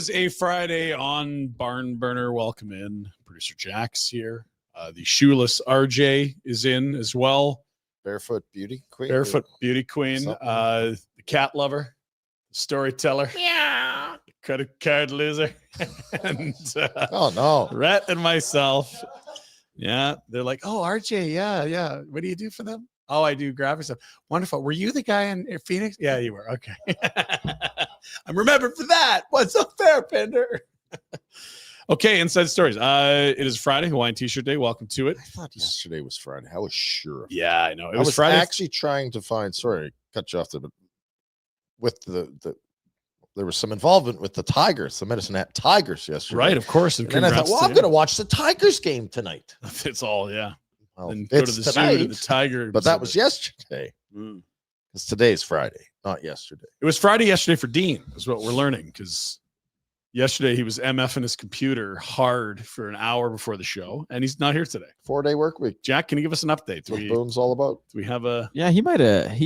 is a Friday on Barn Burner. Welcome in. Producer Jack's here. The shoeless RJ is in as well. Barefoot Beauty Queen. Barefoot Beauty Queen. The cat lover. Storyteller. Yeah. Credit card loser. And oh, no. Rhett and myself. Yeah. They're like, oh, RJ. Yeah. What do you do for them? Oh, I do graphic stuff. Wonderful. Were you the guy in Phoenix? Yeah, you were. Okay. I'm remembered for that. What's up there, Pinder? Okay, Inside Stories. It is Friday, Hawaiian T-shirt day. Welcome to it. I thought yesterday was Friday. I was sure. Yeah, I know. I was Friday. Actually trying to find, sorry, cut you off there, but with there was some involvement with the Tigers, the Medicine Hat Tigers yesterday. Right, of course. And then I thought, well, I'm going to watch the Tigers game tonight. It's all, yeah. Well, and go to the zoo to the Tiger. But that was yesterday. Because today's Friday, not yesterday. It was Friday yesterday for Dean, is what we're learning. Because yesterday he was MFing his computer hard for an hour before the show, and he's not here today. 4-day work week. Jack, can you give us an update? What Boom's all about? Do we have a? Yeah, he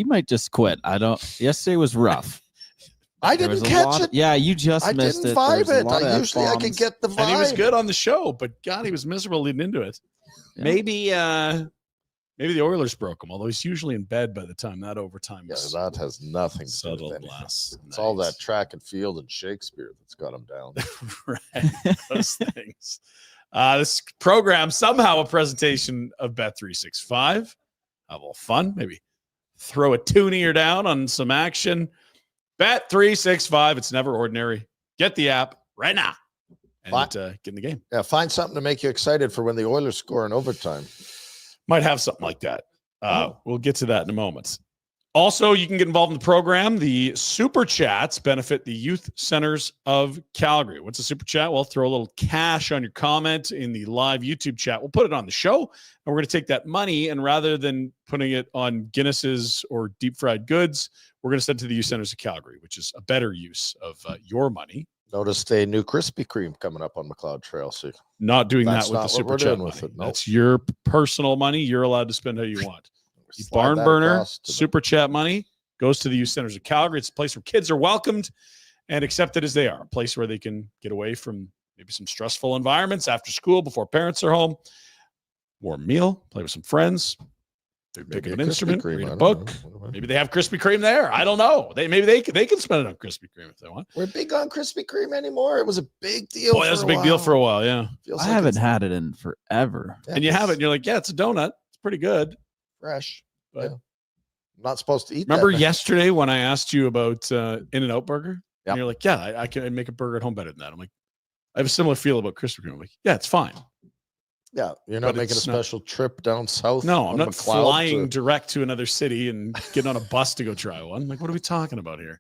might just quit. I don't. Yesterday was rough. I didn't catch it. Yeah, you just missed it. I didn't vibe it. Usually I can get the vibe. And he was good on the show, but God, he was miserable leading into it. Yeah. Maybe the Oilers broke him, although he's usually in bed by the time that overtime is. Yeah, that has nothing to do with anything. It's all that track and field and Shakespeare that's got him down. Right, those things. This program, somehow a presentation of Bet365. Have a little fun. Maybe throw a toonie down on some action. Bet365. It's never ordinary. Get the app right now and get in the game. Yeah, find something to make you excited for when the Oilers score in overtime. Might have something like that. We'll get to that in a moment. Also, you can get involved in the program. The Super Chats benefit the Youth Centers of Calgary. What's a Super Chat? Well, throw a little cash on your comment in the live YouTube chat. We'll put it on the show, and we're going to take that money, and rather than putting it on Guinnesses or deep fried goods, we're going to send it to the Youth Centers of Calgary, which is a better use of your money. Noticed a new Krispy Kreme coming up on McLeod Trail. So not doing that with the Super Chat money. Nope. That's your personal money. You're allowed to spend how you want. The Barn Burner Super Chat money goes to the Youth Centers of Calgary. It's a place where kids are welcomed and accepted as they are. A place where they can get away from maybe some stressful environments after school, before parents are home. Warm meal, play with some friends. Pick up an instrument, read a book. Maybe they have Krispy Kreme there. I don't know. Maybe they can spend it on Krispy Kreme if they want. We're big on Krispy Kreme anymore. It was a big deal. Boy, that was a big deal for a while. Yeah, I haven't had it in forever. And you have it, and you're like, yeah, it's a donut. It's pretty good, fresh. But yeah. I'm not supposed to eat. Remember yesterday when I asked you about In-N-Out Burger? Yep. And you're like, yeah, I can make a burger at home better than that. I'm like, I have a similar feel about Krispy Kreme. I'm like, yeah, it's fine. Yeah, you're not making a special trip down south. No, I'm not flying direct to another city and getting on a bus to go try one. Like, what are we talking about here?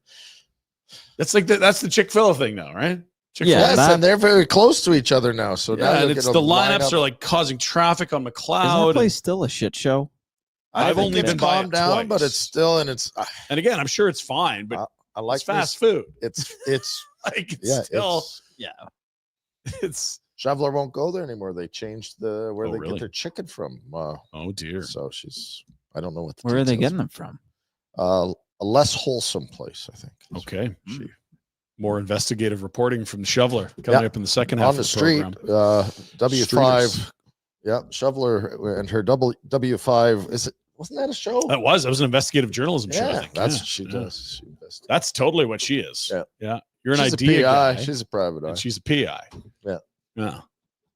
That's like that's the Chick-fil-A thing now, right? Yes, and they're very close to each other now. So now and it's the lineups are like causing traffic on McLeod. Is that place still a shit show? I've only been calmed down, twice. But it's still and again, I'm sure it's fine, but I like it's fast food. It's like it's still it's. Shoveler won't go there anymore. They changed where they get their chicken from. Oh dear. So I don't know what. Where are they getting them from? A less wholesome place, I think. Okay. More investigative reporting from the Shoveler coming up in the second half on the street. W5. Yeah, Shoveler and her W5. Wasn't that a show? That was an investigative journalism show. I think. That's what she does. That's totally what she is. Yeah. You're an she's idea a PI. guy. She's a private eye. And she's a PI. Yeah. Yeah.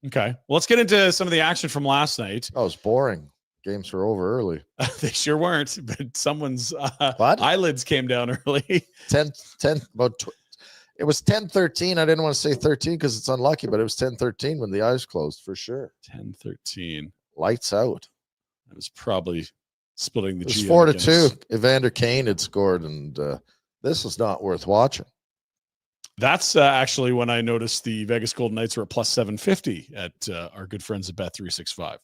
Okay. Well, let's get into some of the action from last night. Oh, it was boring. Games were over early. They sure weren't, but someone's eyelids came down early. It was 10-13. I didn't want to say 13 because it's unlucky, but it was 10-13 when the eyes closed for sure. 10-13. Lights out. It was probably splitting the G. It was 4-2. Evander Kane had scored, and this is not worth watching. That's actually when I noticed the Vegas Golden Knights were at plus 750 at our good friends at Bet365. Well,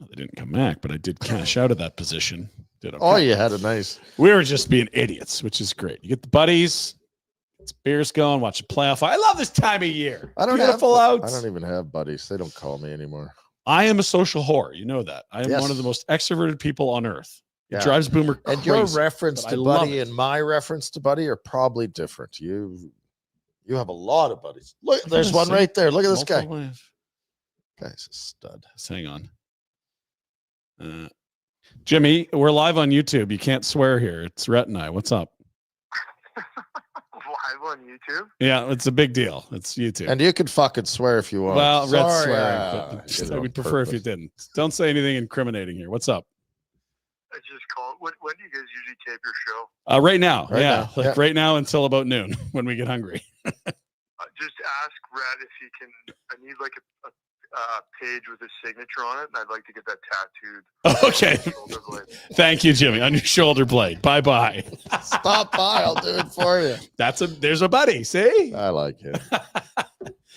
they didn't come back, but I did cash out of that position. Did okay. Oh, you had a nice. We were just being idiots, which is great. You get the buddies, it's beers going, watch a playoff. I love this time of year. I don't even have buddies. They don't call me anymore. I am a social whore. You know that. I am one of the most extroverted people on earth. It drives Boomer crazy. And your reference to buddy and my reference to buddy are probably different. You have a lot of buddies. Look, there's one right there. Look at this guy. Guy's a stud. Let's hang on. Jimmy, we're live on YouTube. You can't swear here. It's Rhett and I. What's up? Live on YouTube? Yeah, it's a big deal. It's YouTube. And you can fucking swear if you want. Well, Rhett's swearing, but I would prefer if you didn't. Don't say anything incriminating here. What's up? I just called. When do you guys usually tape your show? Right now. Right now until about noon when we get hungry. Just ask Rhett if he can. I need like a page with his signature on it, and I'd like to get that tattooed. Okay. Thank you, Jimmy. On your shoulder blade. Bye-bye. Stop by. I'll do it for you. There's a buddy. See? I like him.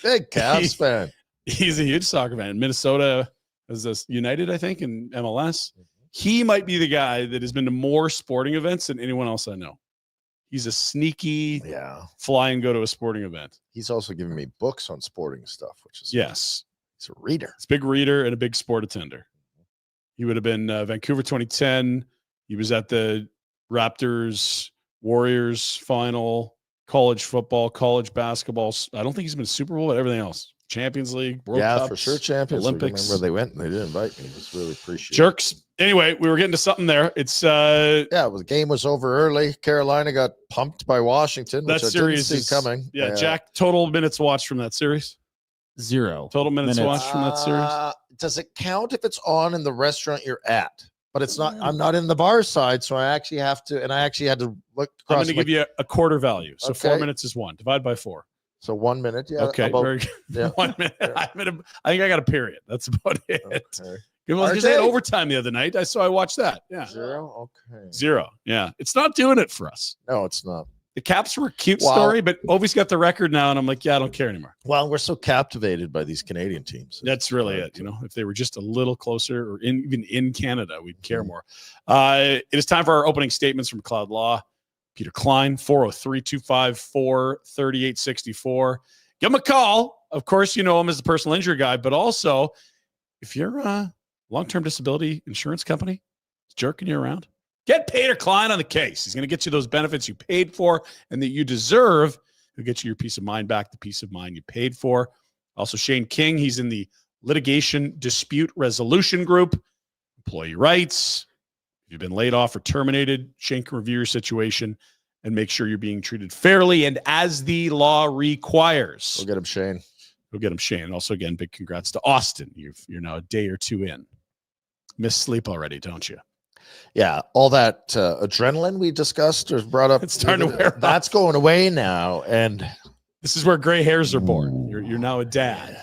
Big Cavs fan. He's a huge soccer fan. Minnesota is this United, I think, in MLS. He might be the guy that has been to more sporting events than anyone else I know. He's a sneaky fly and go to a sporting event. He's also giving me books on sporting stuff, which is yes. He's a reader. He's a big reader and a big sport attender. He would have been Vancouver 2010. He was at the Raptors Warriors final, college football, college basketball. I don't think he's been to Super Bowl, but everything else. Champions League, World Cups, for sure. Champions Olympics. League. Remember they went and they didn't invite me. Just really appreciate Jerks. Anyway, we were getting to something there. It's the game was over early. Carolina got pumped by Washington, which that series I didn't see coming. Yeah, Jack, total minutes watched from that series? 0. Total minutes watched from that series? Does it count if it's on in the restaurant you're at? But it's not. I'm not in the bar side, so I actually have to. And I actually had to look. I'm going to give you a quarter value. So 4 minutes is 1. Divide by 4. So 1 minute. Yeah. Okay. Very good. Yeah. 1 minute. Yeah. I think I got a period. That's about it. Okay. Because they had overtime the other night. So I watched that. Yeah. 0. Okay. 0. Yeah. It's not doing it for us. No, it's not. The Caps were a cute story, but Ovi's got the record now, and I'm like, I don't care anymore. Well, we're so captivated by these Canadian teams. That's really it. If they were just a little closer, or even in Canada, we'd care more. It is time for our opening statements from Cloud Law. Peter Klein, 403-254-3864. Give him a call. Of course, you know him as the personal injury guy, but also if you're a long-term disability insurance company jerking you around, get Peter Klein on the case. He's going to get you those benefits you paid for and that you deserve. He'll get you your peace of mind back, the peace of mind you paid for. Also, Shane King, he's in the litigation dispute resolution group, employee rights. If you've been laid off or terminated, Shane can review your situation and make sure you're being treated fairly and as the law requires. We'll get him, Shane. We'll get him, Shane. And also, again, big congrats to Austin. You're now a day or two in. Miss sleep already, don't you? Yeah, all that adrenaline we discussed or brought up. It's starting to wear off. That's going away now. And this is where gray hairs are born. You're now a dad.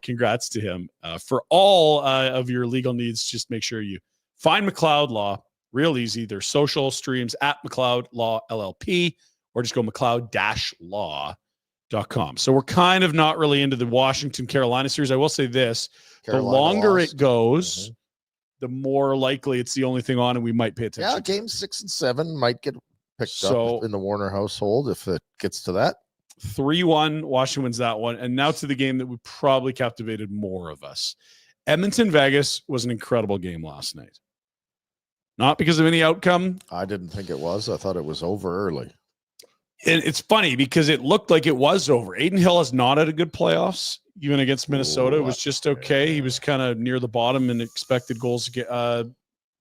Congrats to him. For all of your legal needs, just make sure you find McLeod Law. Real easy. There's social streams at McLeod Law LLP, or just go McLeod-law.com. So we're kind of not really into the Washington-Carolina series. I will say this. Carolina the longer it goes, the more likely it's the only thing on and we might pay attention. Yeah, games 6 and 7 might get picked up in the Warner household if it gets to that. 3-1, Washington wins that one. And now to the game that would probably captivated more of us. Edmonton-Vegas was an incredible game last night. Not because of any outcome. I didn't think it was. I thought it was over early. And it's funny because it looked like it was over. Adin Hill has not had a good playoffs, even against Minnesota. It was just okay. He was kind of near the bottom and expected goals to get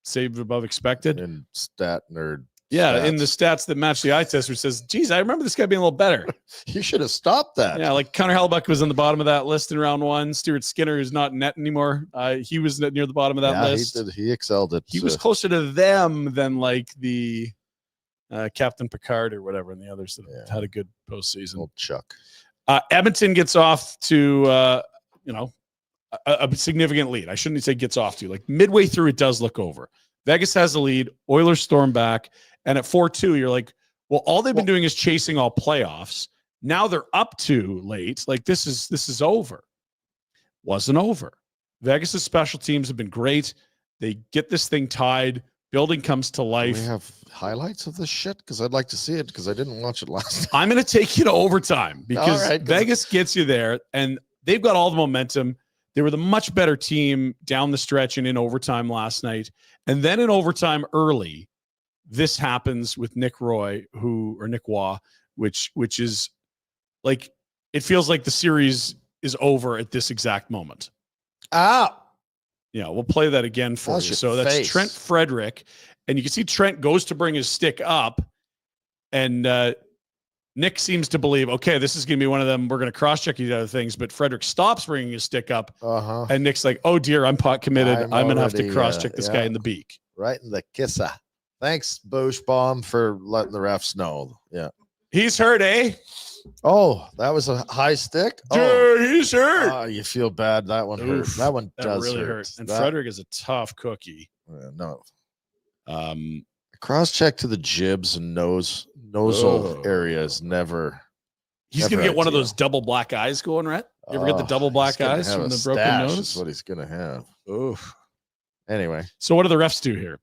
saved above expected. And stat nerd. Yeah, stats. in the stats that match the eye test, which says, geez, I remember this guy being a little better. You should have stopped that. Yeah, like Connor Hellebuck was on the bottom of that list in round 1. Stuart Skinner, who's not in net anymore, he was near the bottom of that list. He excelled at. He was closer to them than like the Captain Picard or whatever, and the others that had a good postseason. Old Chuck. Edmonton gets off to a significant lead. I shouldn't say gets off to. Like midway through, it does look over. Vegas has the lead. Oilers storm back. And at 4-2, you're like, well, all they've been doing is chasing all playoffs. Now they're up too late. Like this is over. Wasn't over. Vegas' special teams have been great. They get this thing tied. Building comes to life. Do we have highlights of this shit? Because I'd like to see it because I didn't watch it last time. I'm going to take you to overtime because Vegas gets you there, and they've got all the momentum. They were the much better team down the stretch and in overtime last night. And then in overtime early, this happens with Nick Waugh, which is like, it feels like the series is over at this exact moment. Yeah, we'll play that again for you. So that's Trent Frederick, and you can see Trent goes to bring his stick up, and Nick seems to believe, okay, this is going to be one of them. We're going to cross-check these other things, but Frederick stops bringing his stick up, and Nick's like, oh, dear, I'm pot committed. I'm going to have to cross-check this guy in the beak. Right in the kisser. Thanks, Bushbaum, for letting the refs know. Yeah. He's hurt, eh? Oh, that was a high stick? He's hurt. Oh, you feel bad. That one hurt. That one does really hurt. And Frederick is a tough cookie. No. Cross-check to the jibs and nosal area is never. He's going to get one of those double black eyes going, right? You ever get the double black eyes from the broken nose? That's what he's going to have. Oof. Anyway. So what do the refs do here?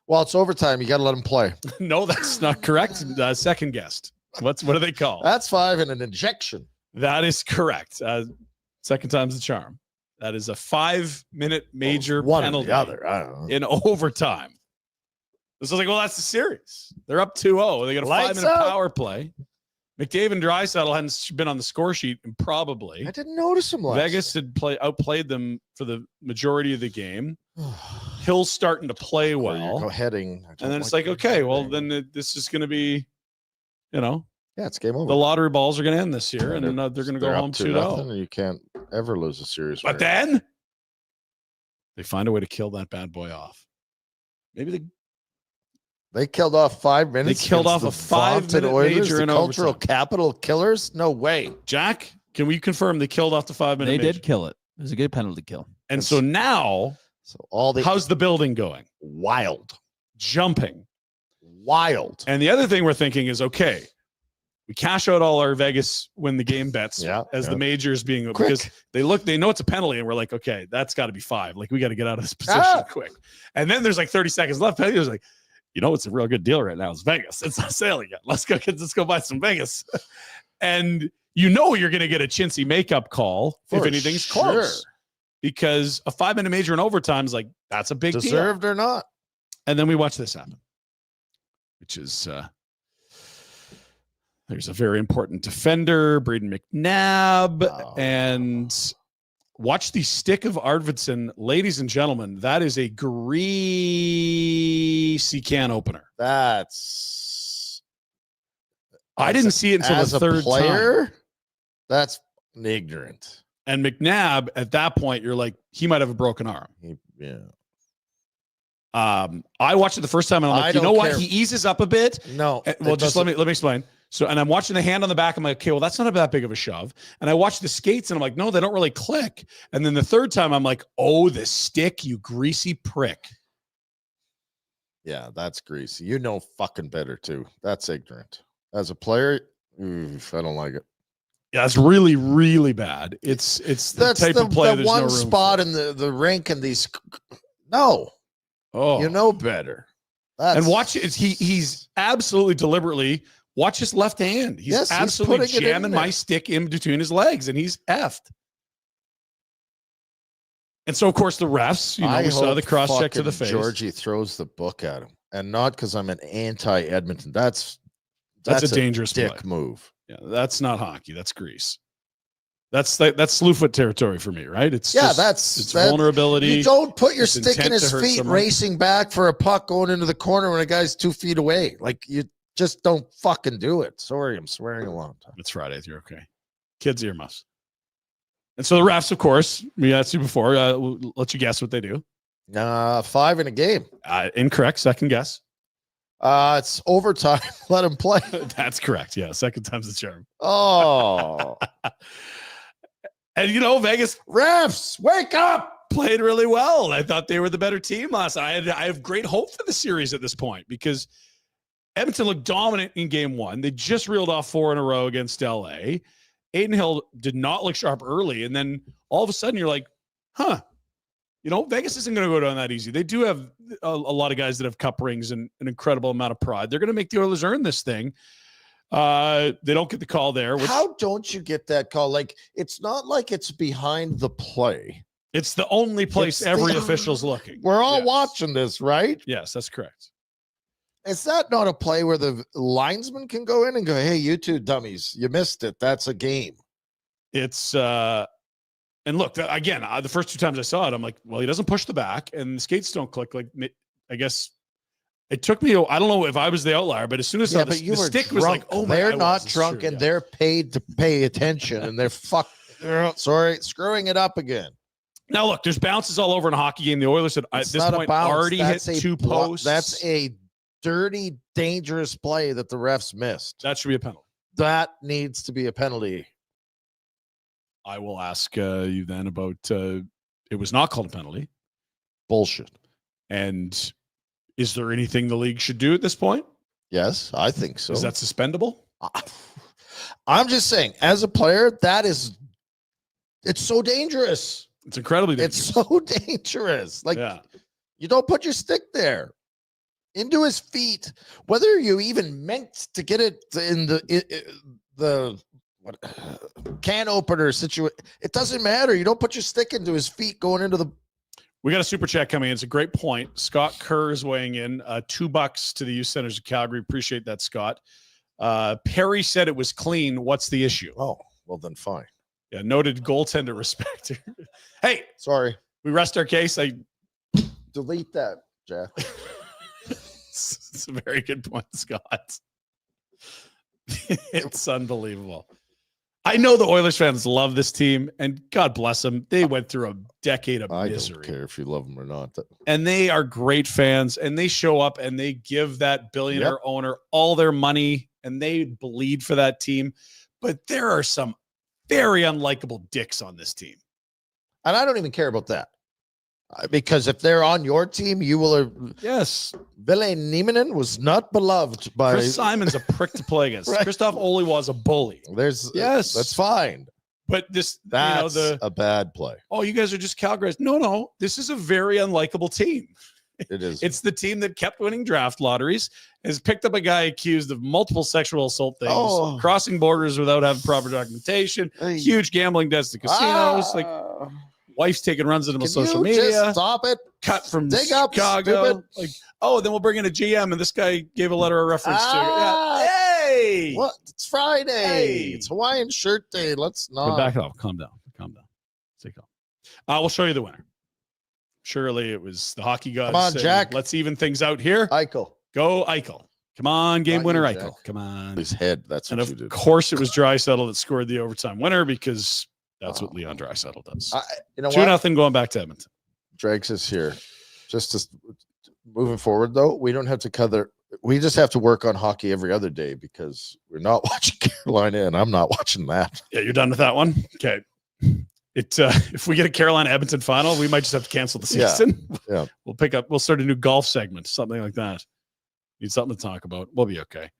Well, it's overtime. You got to let him play. No, that's not correct. Second guessed. What do they call? That's 5 and an injection. That is correct. Second time's the charm. That is a 5-minute major penalty. The other. I don't know. In overtime. This is like, well, that's the series. They're up 2-0. They got a 5-minute power play. McDavid and Draisaitl hadn't been on the score sheet, and probably. I didn't notice him last. Vegas had outplayed them for the majority of the game. Hill's starting to play well. Heading. And then it's like, okay, well, then this is going to be, yeah, it's game over. The lottery balls are going to end this year, and they're going to go home 2-0. And you can't ever lose a series. But then they find a way to kill that bad boy off. Maybe they killed off 5 minutes. They killed off a 5-minute major in cultural overtime. Capital killers? No way. Jack, can we confirm they killed off the 5-minute major? They did kill it. It was a good penalty kill. And so now, how's the building going? Wild. Jumping. Wild. And the other thing we're thinking is, okay, we cash out all our Vegas win the game bets the majors being quick. Because they know it's a penalty, and we're like, okay, that's got to be 5. Like, we got to get out of this position quick. And then there's like 30 seconds left. Penalty's like, it's a real good deal right now. It's Vegas. It's not sailing yet. Let's go buy some Vegas. And you're going to get a chintzy makeup call if anything's close. Because a 5-minute major in overtime is like, that's a big deserved deal. Or not. And then we watch this happen, which is there's a very important defender, Braden McNabb, and watch the stick of Arvidsson. Ladies and gentlemen, that is a greasy can opener. I didn't see it until the third time. That's ignorant. And McNabb, at that point, you're like, he might have a broken arm. I watched it the first time, and I'm like, you know what? He eases up a bit. No. Well, just let me explain. So, and I'm watching the hand on the back. I'm like, okay, well, that's not that big of a shove. And I watch the skates, and I'm like, no, they don't really click. And then the third time, I'm like, oh, the stick, you greasy prick. Yeah, that's greasy. You know fucking better, too. That's ignorant. As a player, I don't like it. Yeah, it's really, really bad. It's the type of play there's one no room spot for. in the rink and these. No. Oh, you know better. And watch it. He's absolutely deliberately watch his left hand. He's absolutely jamming my stick in between his legs, and he's effed. And so, of course, the refs, we saw the cross check to the face. Georgie throws the book at him, and not because I'm an anti-Edmonton. That's a dangerous dick move. Yeah, that's not hockey. That's Greece. That's Slewfoot territory for me, right? It's vulnerability. You don't put your stick in his feet racing back for a puck going into the corner when a guy's 2 feet away. Like, you just don't fucking do it. Sorry, I'm swearing a long time. It's Friday. You're okay. Kids earmuffs. And so the refs, of course, we asked you before. We'll let you guess what they do. 5 in a game. Incorrect. Second guess. It's overtime. Let him play. That's correct. Yeah, second time's the charm. Oh. And, Vegas refs, wake up, played really well. I thought they were the better team last night. I have great hope for the series at this point because Edmonton looked dominant in game 1. They just reeled off 4 in a row against LA. Adin Hill did not look sharp early. And then all of a sudden you're like, Vegas isn't going to go down that easy. They do have a lot of guys that have cup rings and an incredible amount of pride. They're going to make the Oilers earn this thing. They don't get the call there. How don't you get that call? Like, it's not like it's behind the play. It's the only place every official's looking. We're all watching this, right? Yes, that's correct. Is that not a play where the linesman can go in and go, hey, you two dummies, you missed it. That's a game. It's and look, again, the first 2 times I saw it, I'm like, well, he doesn't push the back and the skates don't click. Like, I guess it took me, I don't know if I was the outlier, but as soon as I saw the stick drunk. was like, oh my, they're not drunk and they're paid to pay attention and they're screwing it up again. Now, look, there's bounces all over in a hockey game. The Oilers had at this point already hit 2 posts. That's a dirty, dangerous play that the refs missed. That should be a penalty. That needs to be a penalty. I will ask you then about it was not called a penalty. Bullshit. And is there anything the league should do at this point? Yes, I think so. Is that suspendable? I'm just saying, as a player, it's so dangerous. It's incredibly dangerous. It's so dangerous. Like, you don't put your stick there. Into his feet, whether you even meant to get it in the can opener situation, it doesn't matter. You don't put your stick into his feet going into the. We got a super chat coming in. It's a great point. Scott Kerr is weighing in. $2 to the youth centers of Calgary. Appreciate that, Scott. Perry said it was clean. What's the issue? Oh, well then fine. Yeah, noted goaltender respecter. Hey, sorry, we rest our case. I delete that, Jeff. It's a very good point, Scott. It's unbelievable. I know the Oilers fans love this team, and God bless them. They went through a decade of misery. I don't care if you love them or not. And they are great fans, and they show up and they give that billionaire owner all their money, and they bleed for that team. But there are some very unlikable dicks on this team. And I don't even care about that. Because if they're on your team, you will. Yes. Ville Nieminen was not beloved by. Chris Simon's a prick to play against. Right. Christoph Oli was a bully. That's fine. But that's a bad play. Oh, you guys are just Calgary. No. This is a very unlikable team. It is. It's the team that kept winning draft lotteries, has picked up a guy accused of multiple sexual assault things, crossing borders without having proper documentation, huge gambling debts to casinos, wife's taking runs into social media. Just stop it. Cut from Dig Chicago. Up, then we'll bring in a GM, and this guy gave a letter of reference to. Yeah. Hey, what? It's Friday. Hey. It's Hawaiian shirt day. Let's not. Back off. Calm down. Take off. We'll show you the winner. Surely it was the hockey gods. Come on, saying, Jack. Let's even things out here. Eichel. Go Eichel. Come on, game winner you, Eichel. Jack. Come on. His head. That's what you did. Of course, it was Draisaitl that scored the overtime winner because that's what Leon Draisaitl does. 2-0 going back to Edmonton. Dregs is here. Just moving forward, though, we don't have to cover. We just have to work on hockey every other day because we're not watching Carolina, and I'm not watching that. Yeah, you're done with that one? Okay. If we get a Carolina Edmonton final, we might just have to cancel the season. Yeah. We'll start a new golf segment, something like that. Need something to talk about. We'll be okay.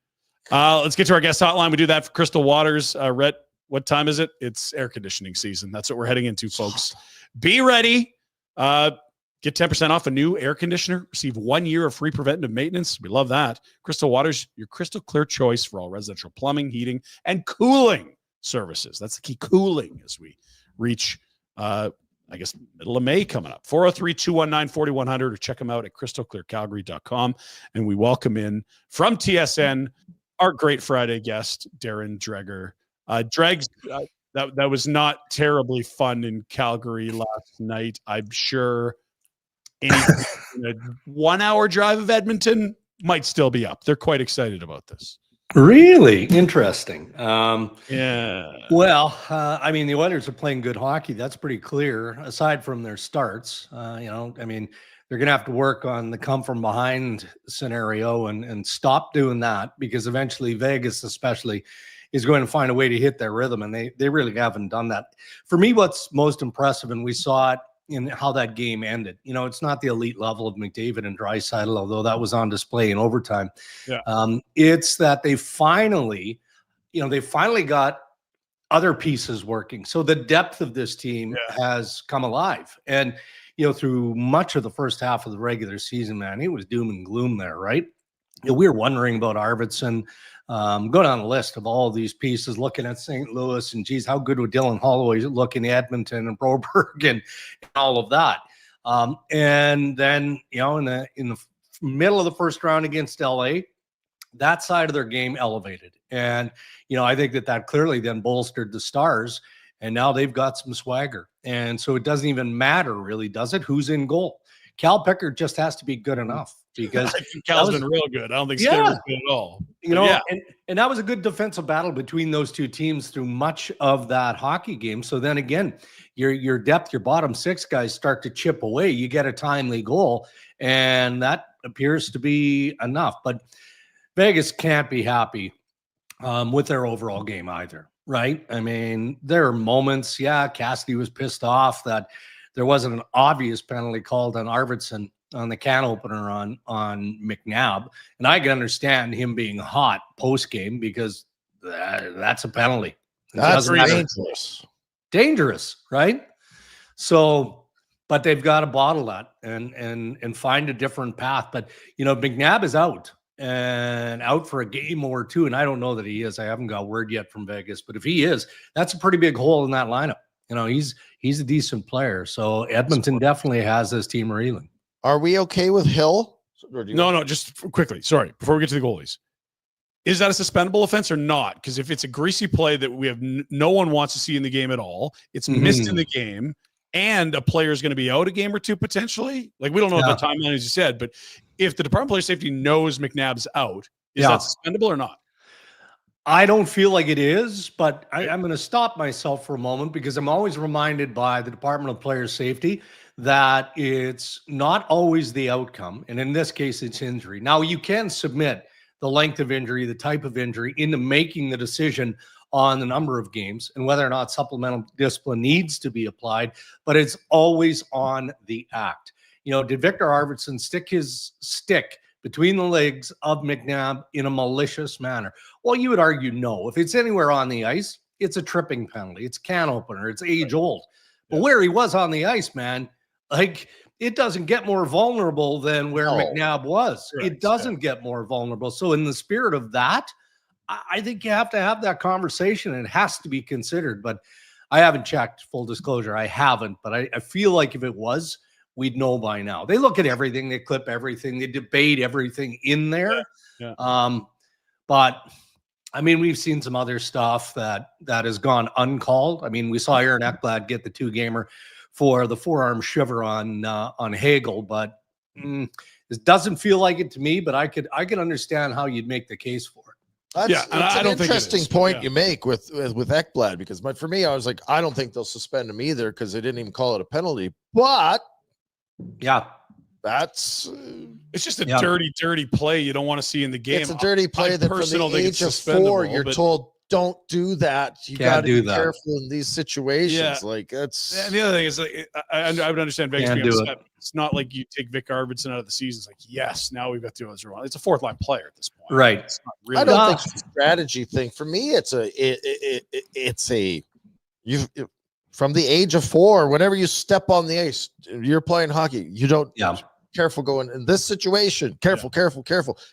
Let's get to our guest hotline. We do that for Crystal Waters. Rhett, what time is it? It's air conditioning season. That's what we're heading into, folks. Be ready. Get 10% off a new air conditioner. Receive 1 year of free preventative maintenance. We love that. Crystal Waters, your crystal clear choice for all residential plumbing, heating, and cooling services. That's the key, cooling, as we reach, middle of May coming up. 403-219-4100 or check them out at crystalclearcalgary.com. And we welcome in from TSN our great Friday guest, Darren Dreger. Dregs, that was not terribly fun in Calgary last night. I'm sure a 1 hour drive of Edmonton might still be up. They're quite excited about this. Really interesting. Yeah. Well, the Oilers are playing good hockey. That's pretty clear. Aside from their starts, they're going to have to work on the come from behind scenario and stop doing that because eventually Vegas, especially, is going to find a way to hit their rhythm, and they really haven't done that. For me, what's most impressive, and we saw it in how that game ended. It's not the elite level of McDavid and Draisaitl, although that was on display in overtime. Yeah. It's that they finally got other pieces working. So the depth of this team has come alive. And, through much of the first half of the regular season, man, it was doom and gloom there, right? We were wondering about Arvidsson. Go down the list of all of these pieces, looking at St. Louis, and geez, how good would Dylan Holloway look in Edmonton and Broberg and all of that. And then, in the middle of the first round against LA, that side of their game elevated. And, I think that clearly then bolstered the Stars, and now they've got some swagger. And so it doesn't even matter really, does it? Who's in goal? Cal Pickard just has to be good enough, because I think Cal's been real good. I don't think Skinner was good at all. And that was a good defensive battle between those two teams through much of that hockey game. So then again, your depth, your bottom six guys start to chip away. You get a timely goal, and that appears to be enough. But Vegas can't be happy with their overall game either, right? I mean, there are moments, Cassidy was pissed off that there wasn't an obvious penalty called on Arvidsson on the can opener on McNabb. And I can understand him being hot post-game, because that's a penalty. That's dangerous. Dangerous, right? So, but they've got to bottle that and find a different path. But, McNabb is out for a game or two. And I don't know that he is. I haven't got word yet from Vegas. But if he is, that's a pretty big hole in that lineup. He's a decent player. So Edmonton definitely has this team reeling. Are we okay with Hill? No, just quickly. Sorry, before we get to the goalies. Is that a suspendable offense or not? Because if it's a greasy play that we have no one wants to see in the game at all, it's missed in the game, and a player is going to be out a game or two potentially. Like, we don't know what the timeline, as you said, but if the Department of Player Safety knows McNabb's out, is that suspendable or not? I don't feel like it is, but I'm going to stop myself for a moment, because I'm always reminded by the Department of Player Safety that it's not always the outcome. And in this case, it's injury. Now, you can submit the length of injury, the type of injury, into making the decision on the number of games and whether or not supplemental discipline needs to be applied, but it's always on the act. Did Victor Arvidsson stick his stick between the legs of McNabb in a malicious manner? Well, you would argue no. If it's anywhere on the ice, it's a tripping penalty. It's can opener. It's age old. But where he was on the ice, man, like, it doesn't get more vulnerable than where McNabb was. It doesn't get more vulnerable. So in the spirit of that, I think you have to have that conversation, and it has to be considered. But I haven't checked, full disclosure. I haven't, but I feel like if it was, we'd know by now. They look at everything, they clip everything, they debate everything in there. But I mean, we've seen some other stuff that has gone uncalled. I mean, we saw Aaron Ekblad get the 2-gamer for the forearm shiver on Hagel, but it doesn't feel like it to me. But I could understand how you'd make the case for it. That's an interesting point you make with Ekblad, because for me, I was like, I don't think they'll suspend him either, because they didn't even call it a penalty. But it's just a dirty play you don't want to see in the game. It's a dirty play that from the age of 4, you're told, don't do that. You got to be careful in these situations. Like, that's. And the other thing is, like, I would understand Vegas being upset. It's not like you take Vic Arvidsson out of the season. It's like, yes, now we've got to do this wrong. It's a 4th-line player at this point. Right. It's not really I don't think it's a strategy thing. For me, from the age of 4, whenever you step on the ice, you're playing hockey. You don't. Careful going in this situation. Careful.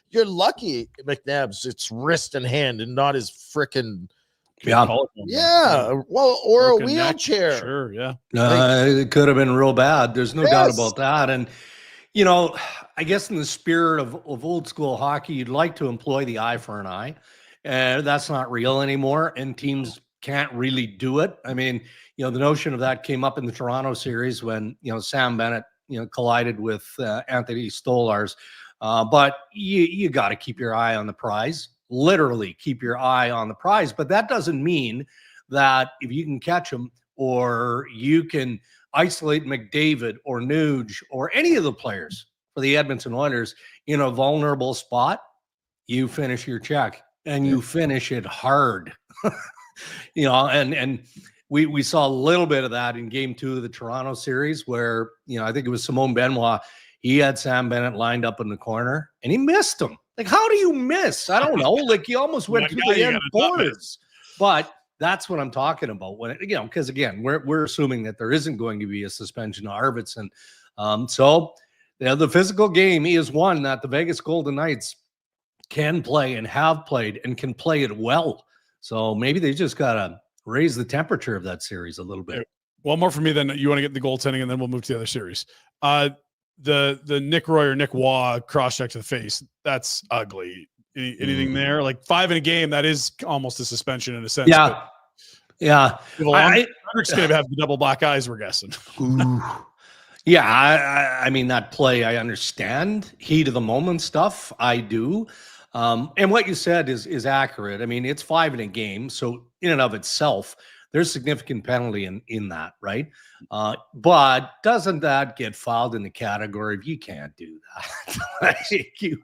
You're lucky McNabb's it's wrist and hand and not his frickin' well, or a wheelchair. Sure, it could have been real bad. There's no doubt about that. And I guess in the spirit of old school hockey, you'd like to employ the eye for an eye, and that's not real anymore. And teams can't really do it. I mean, the notion of that came up in the Toronto series when Sam Bennett collided with Anthony Stolarz. But you got to keep your eye on the prize, literally keep your eye on the prize. But that doesn't mean that if you can catch them, or you can isolate McDavid or Nuge or any of the players for the Edmonton Oilers in a vulnerable spot, you finish your check, and you finish it hard. And we saw a little bit of that in game 2 of the Toronto series, where, I think it was Simone Benoit. He had Sam Bennett lined up in the corner and he missed him. Like, how do you miss? I don't know. Like, he almost went to the end boards. But that's what I'm talking about. When because again, we're assuming that there isn't going to be a suspension of Arvidsson. So the physical game is one that the Vegas Golden Knights can play and have played and can play it well. So maybe they just got to raise the temperature of that series a little bit. One more for me, then you want to get the goaltending, and then we'll move to the other series. the Nick Roy or Nick Waugh cross-check to the face, that's ugly. Anything there? Like 5 in a game, that is almost a suspension in a sense. Yeah. Yeah. Frederick's going to have the double black eyes, we're guessing. Yeah. I mean, that play, I understand. Heat of the moment stuff, I do. And what you said is accurate. I mean, it's 5 in a game. So in and of itself, there's significant penalty in that, right? But doesn't that get filed in the category of you can't do that? Like,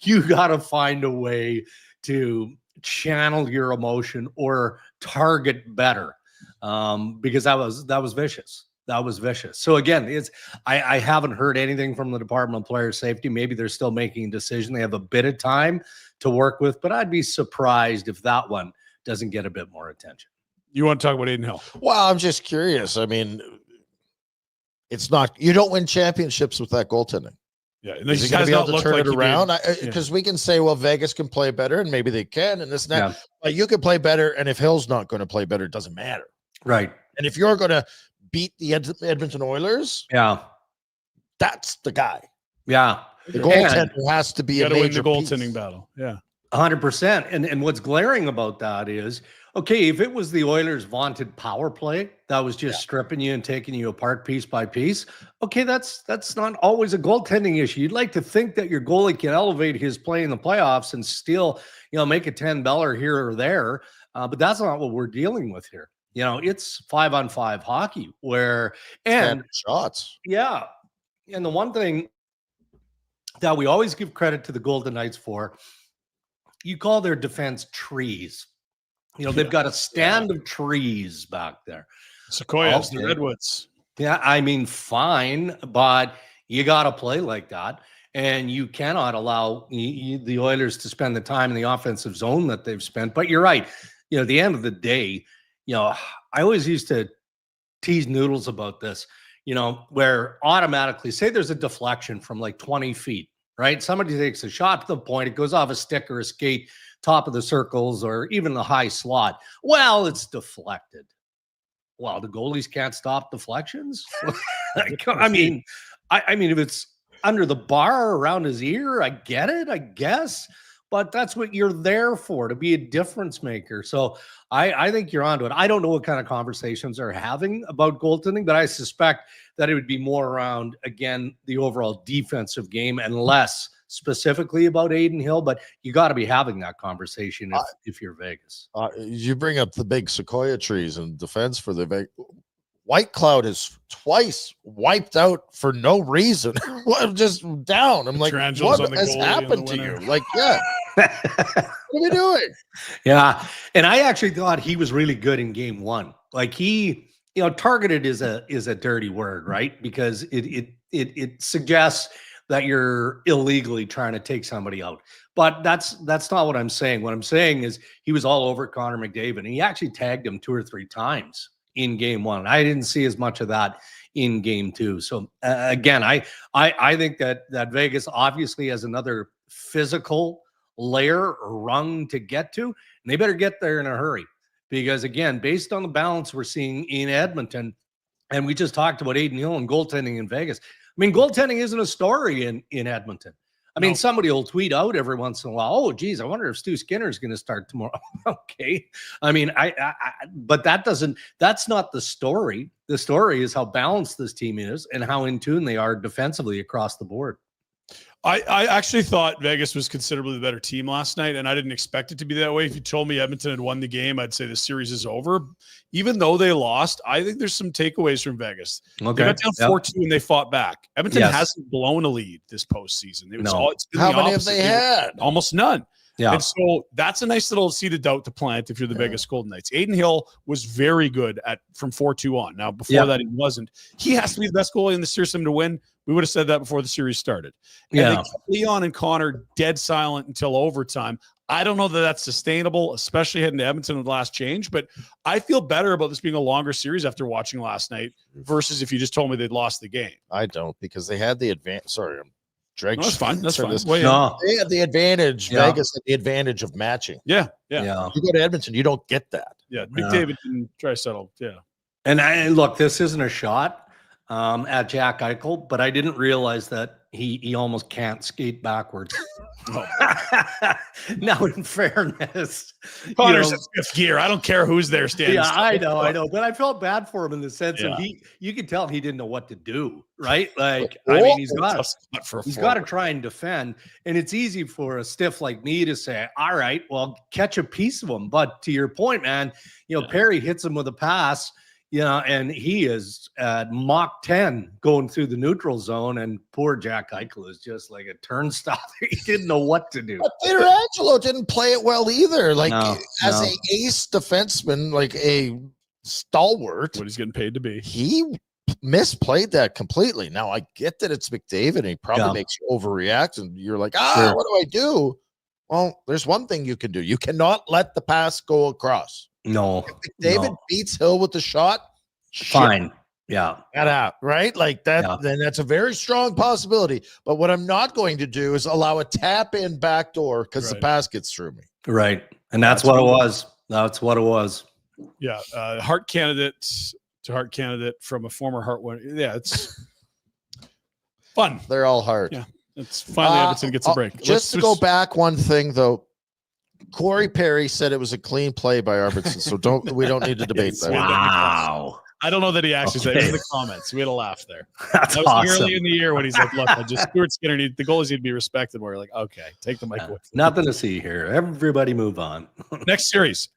you got to find a way to channel your emotion or target better, because that was vicious. That was vicious. So again, I haven't heard anything from the Department of Player Safety. Maybe they're still making a decision. They have a bit of time to work with, but I'd be surprised if that one doesn't get a bit more attention. You want to talk about Adin Hill? Well, I'm just curious. I mean, it's not, you don't win championships with that goaltending. Yeah, and is he going to be able to turn it around? Because we can say, well, Vegas can play better, and maybe they can, and this and that. But you can play better, and if Hill's not going to play better, it doesn't matter. Right. And if you're going to beat the Edmonton Oilers, that's the guy. Yeah. The goaltender has to be a major win the goaltending battle. Yeah. 100%. And what's glaring about that is, okay, if it was the Oilers' vaunted power play that was just stripping you and taking you apart piece by piece, okay, that's not always a goaltending issue. You'd like to think that your goalie can elevate his play in the playoffs and still, make a 10-beller here or there, but that's not what we're dealing with here. It's 5-on-5 hockey and shots. Yeah. And the one thing that we always give credit to the Golden Knights for, you call their defense trees. They've got a stand of trees back there. Sequoias, the redwoods. Yeah, I mean, fine, but you got to play like that. And you cannot allow the Oilers to spend the time in the offensive zone that they've spent. But you're right. At the end of the day, I always used to tease Noodles about this, where automatically, say there's a deflection from like 20 feet, right? Somebody takes a shot to the point, it goes off a stick or a skate, top of the circles, or even the high slot. Well, it's deflected. Well, the goalies can't stop deflections. I mean, if it's under the bar around his ear, I get it, I guess. But that's what you're there for, to be a difference maker. So I think you're onto it. I don't know what kind of conversations they're having about goaltending, but I suspect that it would be more around, again, the overall defensive game and less specifically about Adin Hill. But you got to be having that conversation if you're Vegas. You bring up the big sequoia trees in defense for the Vegas. White Cloud is twice wiped out for no reason. I'm just down. I'm like, what has happened to you? Like, what are we doing? Yeah. And I actually thought he was really good in game one. Like targeted is a dirty word, right? Because it suggests that you're illegally trying to take somebody out. But that's not what I'm saying. What I'm saying is he was all over Connor McDavid, and he actually tagged him 2 or 3 times in game one. I didn't see as much of that in game two. So again, I think that Vegas obviously has another physical layer or rung to get to, and they better get there in a hurry, because again, based on the balance we're seeing in Edmonton, and we just talked about Adin Hill and goaltending in Vegas. I mean, goaltending isn't a story in Edmonton. I mean, somebody will tweet out every once in a while, oh, geez, I wonder if Stu Skinner is going to start tomorrow. Okay. I mean, but that's not the story. The story is how balanced this team is and how in tune they are defensively across the board. I actually thought Vegas was considerably the better team last night, and I didn't expect it to be that way. If you told me Edmonton had won the game, I'd say the series is over. Even though they lost, I think there's some takeaways from Vegas. Okay. They got down 4-2 and they fought back. Edmonton hasn't blown a lead this postseason. How many have they had? Almost none. Yeah. And so that's a nice little seed of doubt to plant if you're the Vegas Golden Knights. Adin Hill was very good from 4-2 on. Now, before that, he wasn't. He has to be the best goalie in the series for him to win. We would have said that before the series started. And they kept Leon and Connor dead silent until overtime. I don't know that that's sustainable, especially heading to Edmonton with the last change, but I feel better about this being a longer series after watching last night versus if you just told me they'd lost the game. I don't, because they had the advantage. Sorry, I'm Dreger. No, that's fine. That's fine. They had the advantage. Vegas had the advantage of matching. Yeah. You go to Edmonton, you don't get that. Yeah. McDavid and Draisaitl. Yeah. And look, this isn't a shot at Jack Eichel, but I didn't realize that he almost can't skate backwards. Now, in fairness, Connor's in fifth gear. I don't care who's there standing. Yeah, I know, but I felt bad for him in the sense of you could tell he didn't know what to do, right? Like, I mean, he's got to try and defend, and it's easy for a stiff like me to say, all right, well, catch a piece of him. But to your point, man, Perry hits him with a pass. And he is at Mach 10 going through the neutral zone, and poor Jack Eichel is just like a turnstile. He didn't know what to do. But Peter Angelo didn't play it well either. Like, as an ace defenseman, like a stalwart, what he's getting paid to be, he misplayed that completely. Now, I get that it's McDavid, and he probably makes you overreact, and you're like, what do I do? Well, there's one thing you can do. You cannot let the pass go across. No. If David beats Hill with the shot, fine. Yeah. That out, right? Like that, then that's a very strong possibility. But what I'm not going to do is allow a tap in backdoor because the pass gets through me. Right. And that's what it was. That's what it was. Yeah. Hart candidate to Hart candidate from a former Hart winner. Yeah, it's fun. They're all Hart. Yeah. It's finally Edmonton gets a break. Just to go back one thing though. Corey Perry said it was a clean play by Arvidsson, so we don't need to debate that. Wow. I don't know that he actually said it in the comments. We had a laugh there. That's that was awesome. early in the year when he's like, look, Stuart Skinner the goalies need to be respected more. Like, okay, take the mic away. Nothing to see here. Everybody move on. Next series.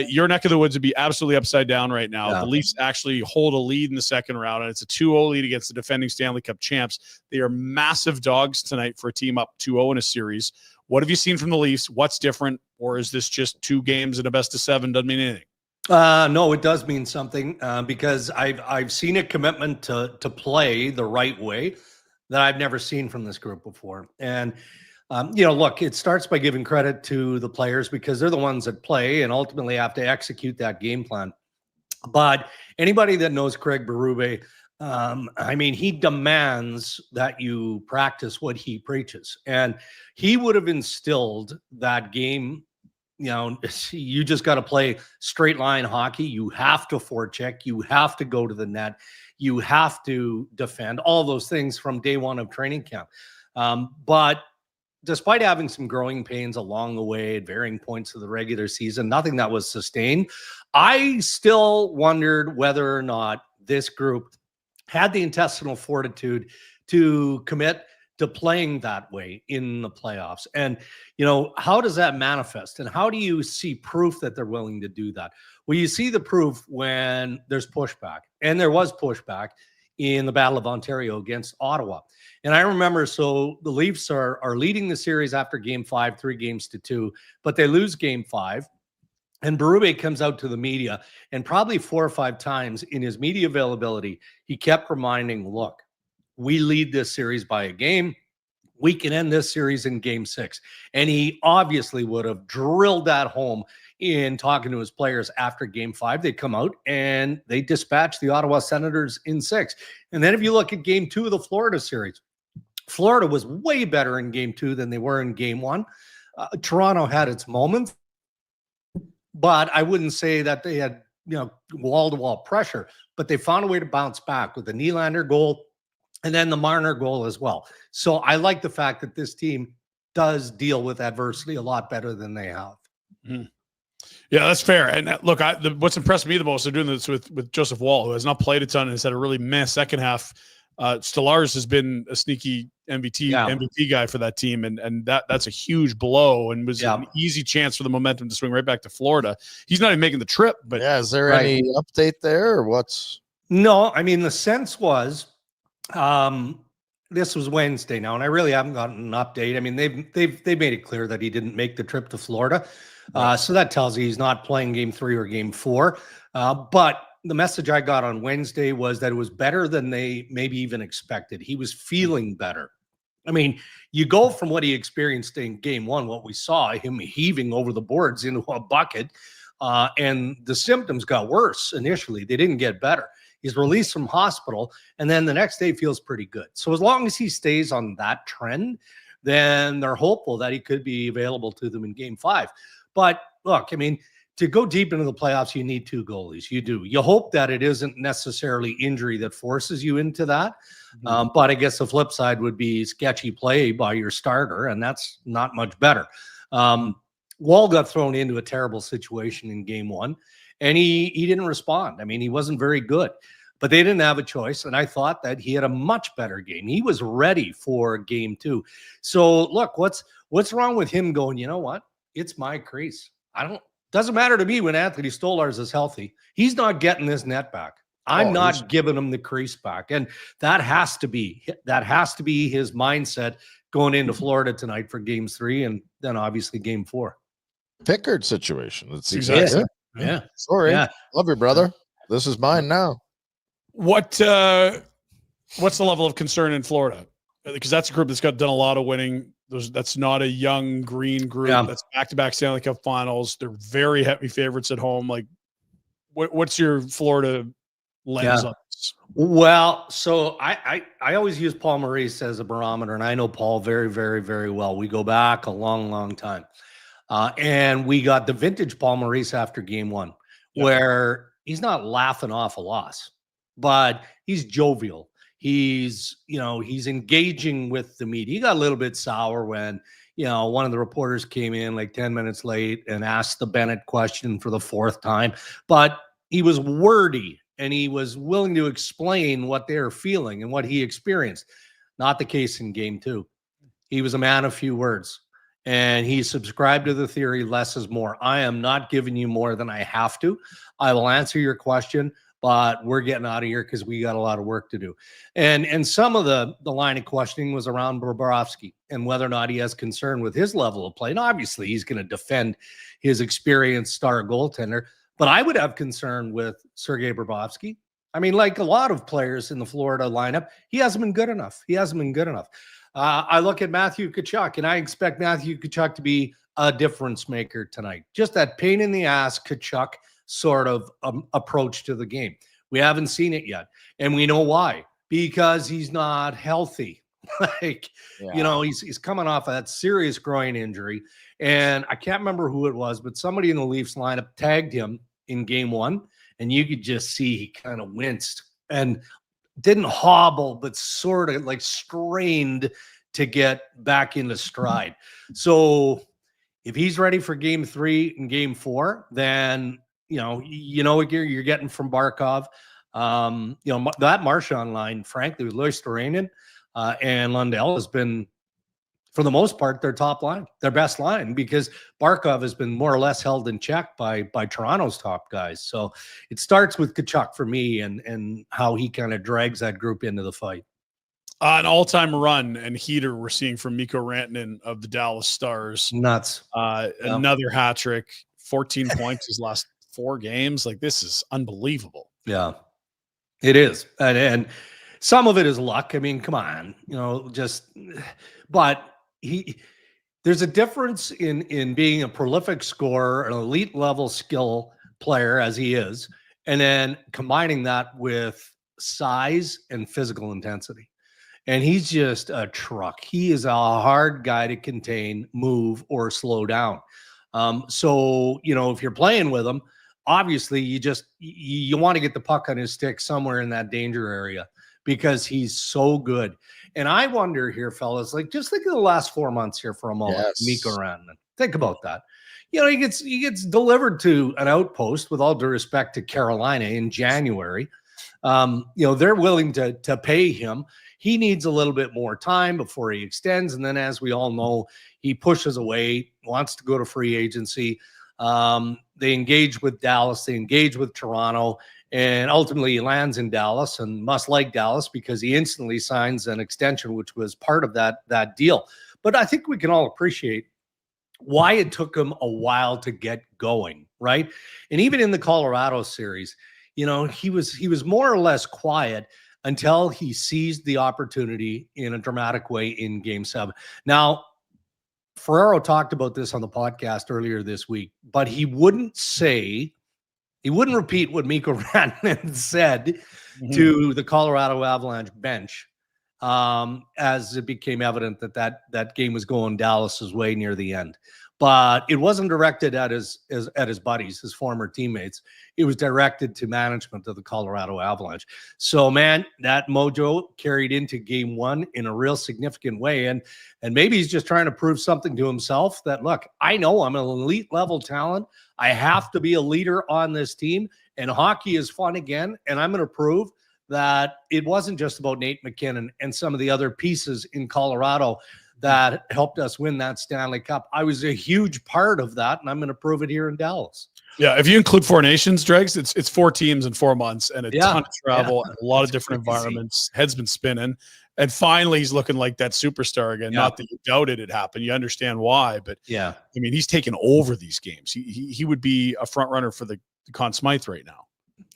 Your neck of the woods would be absolutely upside down right now. Yeah. The Leafs actually hold a lead in the second round, and it's a 2-0 lead against the defending Stanley Cup champs. They are massive dogs tonight for a team up 2-0 in a series. What have you seen from the Leafs? What's different? Or is this just 2 games and a best of 7 doesn't mean anything? No, it does mean something because I've seen a commitment to play the right way that I've never seen from this group before. And, look, it starts by giving credit to the players because they're the ones that play and ultimately have to execute that game plan. But anybody that knows Craig Berube, he demands that you practice what he preaches. And he would have instilled that game. You just got to play straight line hockey. You have to forecheck. You have to go to the net. You have to defend, all those things from day one of training camp. But despite having some growing pains along the way at varying points of the regular season, nothing that was sustained, I still wondered whether or not this group had the intestinal fortitude to commit to playing that way in the playoffs. And, how does that manifest? And how do you see proof that they're willing to do that? Well, you see the proof when there's pushback. And there was pushback in the Battle of Ontario against Ottawa. And I remember, so the Leafs are leading the series after game 5, 3-2, but they lose game 5. And Berube comes out to the media, and probably 4 or 5 times in his media availability, he kept reminding, look, we lead this series by a game. We can end this series in game 6. And he obviously would have drilled that home in talking to his players after game 5. They come out and they dispatch the Ottawa Senators in 6. And then if you look at game 2 of the Florida series, Florida was way better in game 2 than they were in game 1. Toronto had its moments, but I wouldn't say that they had, wall-to-wall pressure, but they found a way to bounce back with the Nylander goal and then the Marner goal as well. So I like the fact that this team does deal with adversity a lot better than they have. Mm-hmm. Yeah, that's fair. And look, what's impressed me the most, they're doing this with Joseph Wall, who has not played a ton and has had a really meh second half. Stellaris has been a sneaky MVP guy for that team, and that's a huge blow and was an easy chance for the momentum to swing right back to Florida. He's not even making the trip, but is there any update there or what's? No, the sense was this was Wednesday now, and I really haven't gotten an update. They've made it clear that he didn't make the trip to Florida, so that tells you he's not playing game 3 or game 4. But the message I got on Wednesday was that it was better than they maybe even expected. He was feeling better. You go from what he experienced in game 1, what we saw, him heaving over the boards into a bucket, and the symptoms got worse initially. They didn't get better. He's released from hospital, and then the next day feels pretty good. So as long as he stays on that trend, then they're hopeful that he could be available to them in game 5. But look, to go deep into the playoffs, you need 2 goalies. You do. You hope that it isn't necessarily injury that forces you into that. But I guess the flip side would be sketchy play by your starter, and that's not much better. Wall got thrown into a terrible situation in game 1, and he didn't respond. I mean, he wasn't very good, but they didn't have a choice, and I thought that he had a much better game. He was ready for game 2. So, look, what's wrong with him going, you know what? It's my crease. Doesn't matter to me when Anthony Stolarz is healthy. He's not getting this net back. I'm not giving him the crease back. And that has to be his mindset going into Florida tonight for games 3 and then obviously game 4. Pickard situation. That's exactly. Yeah. Sorry. Yeah. Love you, brother. This is mine now. What's the level of concern in Florida? Because that's a group that's done a lot of winning. That's not a young green group. Yeah. That's back-to-back Stanley Cup finals. They're very heavy favorites at home. Like, what's your Florida lens on this? Well, so I always use Paul Maurice as a barometer, and I know Paul very, very, very well. We go back a long, long time. And we got the vintage Paul Maurice after game 1, where he's not laughing off a loss, but he's jovial. He's engaging with the media. He got a little bit sour when, one of the reporters came in like 10 minutes late and asked the Bennett question for the 4th time, but he was wordy and he was willing to explain what they were feeling and what he experienced. Not the case in game 2. He was a man of few words, and he subscribed to the theory less is more. I am not giving you more than I have to. I will answer your question, but we're getting out of here because we got a lot of work to do. And some of the line of questioning was around Bobrovsky and whether or not he has concern with his level of play. And obviously he's going to defend his experienced star goaltender, but I would have concern with Sergei Bobrovsky. I mean, like a lot of players in the Florida lineup, he hasn't been good enough. I look at Matthew Tkachuk, and I expect Matthew Tkachuk to be a difference maker tonight. Just that pain in the ass Tkachuk sort of approach to the game. We haven't seen it yet. And we know why. Because he's not healthy. He's coming off of that serious groin injury. And I can't remember who it was, but somebody in the Leafs lineup tagged him in game 1. And you could just see he kind of winced and didn't hobble, but sort of like strained to get back into stride. So if he's ready for game 3 and game 4, then you know what you're getting from Barkov. That Marchand line, frankly, with Lois Dorainen and Lundell has been, for the most part, their top line, their best line, because Barkov has been more or less held in check by Toronto's top guys. So it starts with Tkachuk for me and how he kind of drags that group into the fight. An all-time run and heater we're seeing from Mikko Rantanen of the Dallas Stars. Nuts. Another hat trick, 14 points his last 4 games. Like, this is unbelievable. Yeah, it is. And some of it is luck. I mean, come on, but there's a difference in being a prolific scorer, an elite level skill player as he is, and then combining that with size and physical intensity. And he's just a truck. He is a hard guy to contain, move, or slow down. So, if you're playing with him, obviously you want to get the puck on his stick somewhere in that danger area because he's so good. And I wonder here, fellas, just think of the last 4 months here for a moment. Yes. Mikko Rantanen. Think about that. He gets delivered to an outpost, with all due respect to Carolina, in January. They're willing to pay him. He needs a little bit more time before he extends. And then, as we all know, he pushes away, wants to go to free agency. They engage with Dallas, they engage with Toronto, and ultimately he lands in Dallas and must like Dallas because he instantly signs an extension, which was part of that deal. But I think we can all appreciate why it took him a while to get going, right? And even in the Colorado series, he was more or less quiet until he seized the opportunity in a dramatic way in Game 7. Now, Ferraro talked about this on the podcast earlier this week, but he wouldn't repeat what Mikko Rantanen said to the Colorado Avalanche bench as it became evident that game was going Dallas's way near the end. But it wasn't directed at his buddies, his former teammates. It was directed to management of the Colorado Avalanche. So, man, that mojo carried into game one in a real significant way. And maybe he's just trying to prove something to himself that, look, I know I'm an elite level talent. I have to be a leader on this team. And hockey is fun again. And I'm going to prove that it wasn't just about Nate McKinnon and some of the other pieces in Colorado that helped us win that Stanley Cup. I was a huge part of that, and I'm going to prove it here in Dallas. Yeah, if you include 4 nations, Dregs, it's 4 teams in 4 months and a ton of travel and a lot of different environments. Head's been spinning. And finally, he's looking like that superstar again. Yeah. Not that you doubted it happened. You understand why. But, I mean, he's taken over these games. He would be a front runner for the Conn Smythe right now.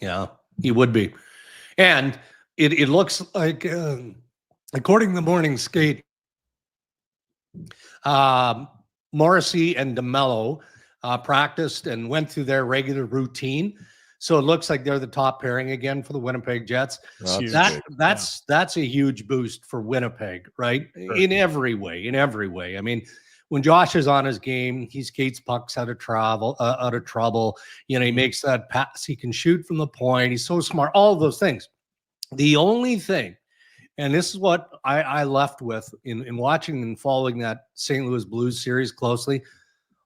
Yeah, he would be. And it looks like, according to the morning skate, Morrissey and DeMello practiced and went through their regular routine. So it looks like they're the top pairing again for the Winnipeg Jets. That's a huge boost for Winnipeg, right? Sure. In every way. I mean, when Josh is on his game, he skates pucks out of trouble. You know, he makes that pass. He can shoot from the point. He's so smart. All of those things. The only thing, and this is what I left with in watching and following that St. Louis Blues series closely.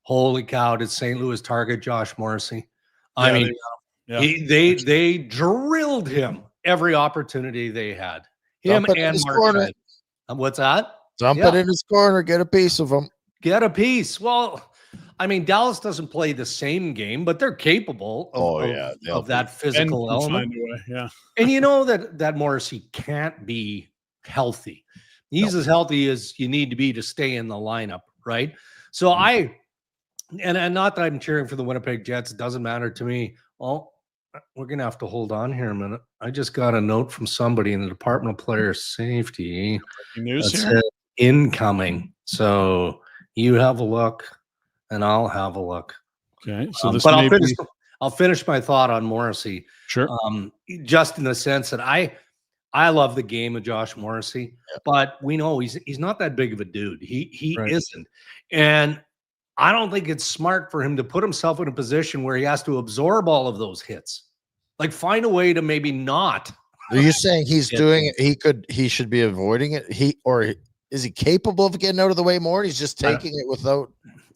Holy cow, did St. Louis target Josh Morrissey? I mean, they drilled him every opportunity they had. Him and Mark. What's that? Dump it in his corner, get a piece of him. Get a piece. Well, I mean, Dallas doesn't play the same game, but they're capable of that physical element. And you know that Morrissey can't be healthy. He's as healthy as you need to be to stay in the lineup, right? So and not that I'm cheering for the Winnipeg Jets, it doesn't matter to me. Well, we're going to have to hold on here a minute. I just got a note from somebody in the Department of Player Safety. News here? Incoming. So you have a look and I'll have a look. Okay. So but I'll finish my thought on Morrissey. Sure. Just in the sense that I love the game of Josh Morrissey, but we know he's not that big of a dude. He isn't. And I don't think it's smart for him to put himself in a position where he has to absorb all of those hits. Like, find a way to maybe not. Are you saying he's doing it? He should be avoiding it. Or is he capable of getting out of the way more? He's just taking it without.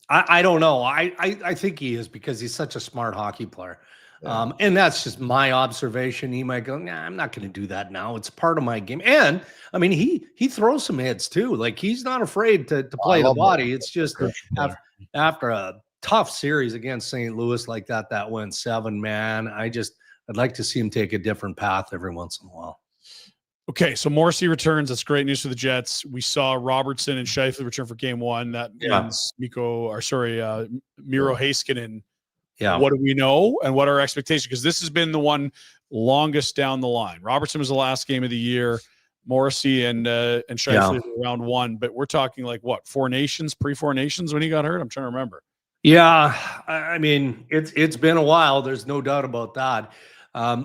I don't know. I think he is, because he's such a smart hockey player. Yeah. And that's just my observation. He might go, nah, I'm not going to do that now. It's part of my game. And I mean, he throws some hits too. Like, he's not afraid to play the body. It's just after a tough series against St. Louis like that went 7, man. I'd like to see him take a different path every once in a while. Okay, so Morrissey returns. That's great news for the Jets. We saw Robertson and Scheifele return for game 1. That means Miro Heiskanen. Yeah. What do we know and what are our expectations? Because this has been the one longest down the line. Robertson was the last game of the year. Morrissey and Scheifele were round 1. But we're talking like what, 4 nations, pre-4 nations when he got hurt? I'm trying to remember. Yeah, I mean, it's been a while. There's no doubt about that.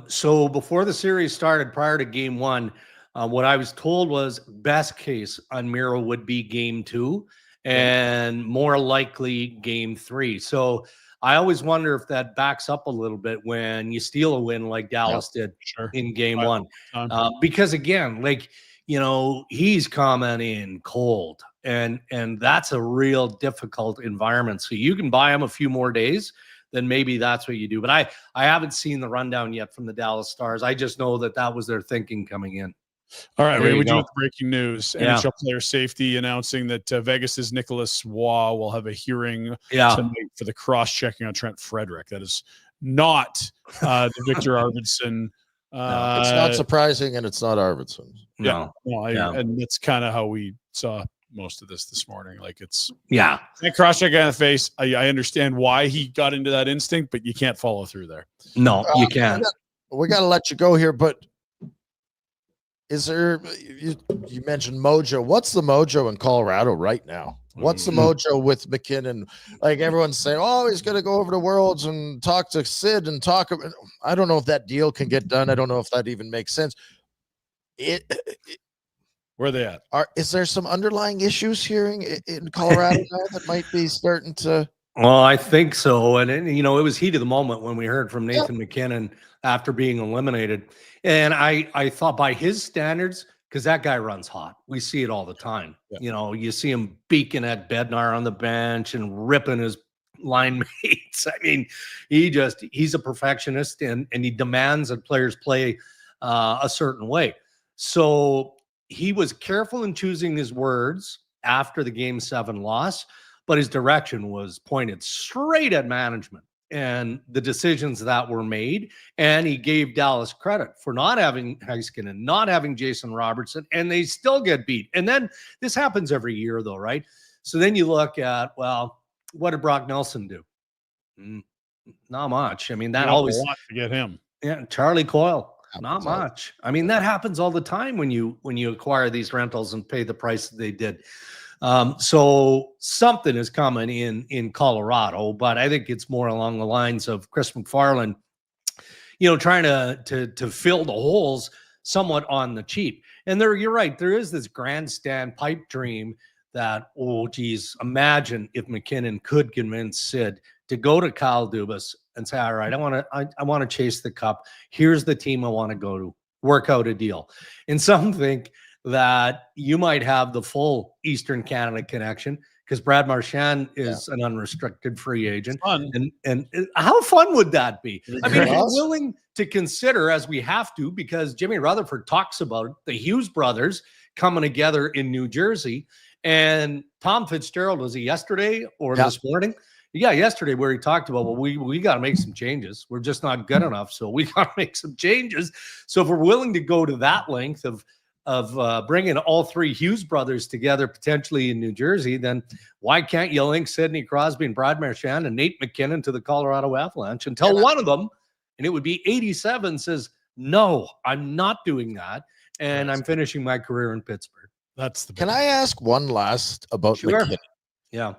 So before the series started, prior to game 1, what I was told was best case on Miro would be game 2 and more likely game 3. So I always wonder if that backs up a little bit when you steal a win like Dallas did in game 1. Because again, like, you know, he's coming in cold and that's a real difficult environment. So you can buy him a few more days, then maybe that's what you do. But I haven't seen the rundown yet from the Dallas Stars. I just know that was their thinking coming in. All right, we do with breaking news. NHL player safety announcing that Vegas's Nicholas Waugh will have a hearing tonight for the cross-checking on Trent Frederick. That is not the Victor Arvidsson. No, it's not surprising, and it's not Arvidsson. And that's kind of how we saw most of this morning. Like, it's that cross-check on the face. I understand why he got into that instinct, but you can't follow through there. No, you can't. We got to let you go here, but is there, you mentioned mojo. What's the mojo in Colorado right now? What's the mojo with McKinnon? Like, everyone's saying, oh, he's going to go over to Worlds and talk to Sid and talk. I don't know if that deal can get done. I don't know if that even makes sense. Where are they at? Is there some underlying issues here in Colorado now that might be starting to? Well, I think so. And it was heat of the moment when we heard from Nathan McKinnon after being eliminated. And I thought by his standards, because that guy runs hot. We see it all the time. Yeah. You see him beaking at Bednar on the bench and ripping his line mates. I mean, he's a perfectionist and he demands that players play a certain way. So he was careful in choosing his words after the Game 7 loss, but his direction was pointed straight at management and the decisions that were made. And he gave Dallas credit for not having Heiskanen and not having Jason Robertson, and they still get beat. And then this happens every year, though, right? So then you look at, well, what did Brock Nelson do? Not much. I mean, that always want to get him. Yeah, Charlie Coyle. Not much. I mean, that happens all the time when you acquire these rentals and pay the price that they did. So something is coming in Colorado, but I think it's more along the lines of Chris McFarland, trying to fill the holes somewhat on the cheap. And you're right. There is this grandstand pipe dream that, oh, geez, imagine if McKinnon could convince Sid to go to Kyle Dubas and say, all right, I want to chase the cup. Here's the team I want to go to. Work out a deal. And some think that you might have the full Eastern Canada connection because Brad Marchand is an unrestricted free agent. And how fun would that be? I mean, we're willing to consider, as we have to, because Jimmy Rutherford talks about it, the Hughes brothers coming together in New Jersey. And Tom Fitzgerald, was it yesterday or this morning? Yeah, yesterday, where he talked about, well, we got to make some changes. We're just not good enough, so we got to make some changes. So if we're willing to go to that length of bringing all three Hughes brothers together potentially in New Jersey, then why can't you link Sidney Crosby and Brad Marchand and Nate McKinnon to the Colorado Avalanche and tell one of them, and it would be 87, says, no, I'm not doing that, and I'm finishing my career in Pittsburgh. Can I ask one last about McKinnon? Yeah.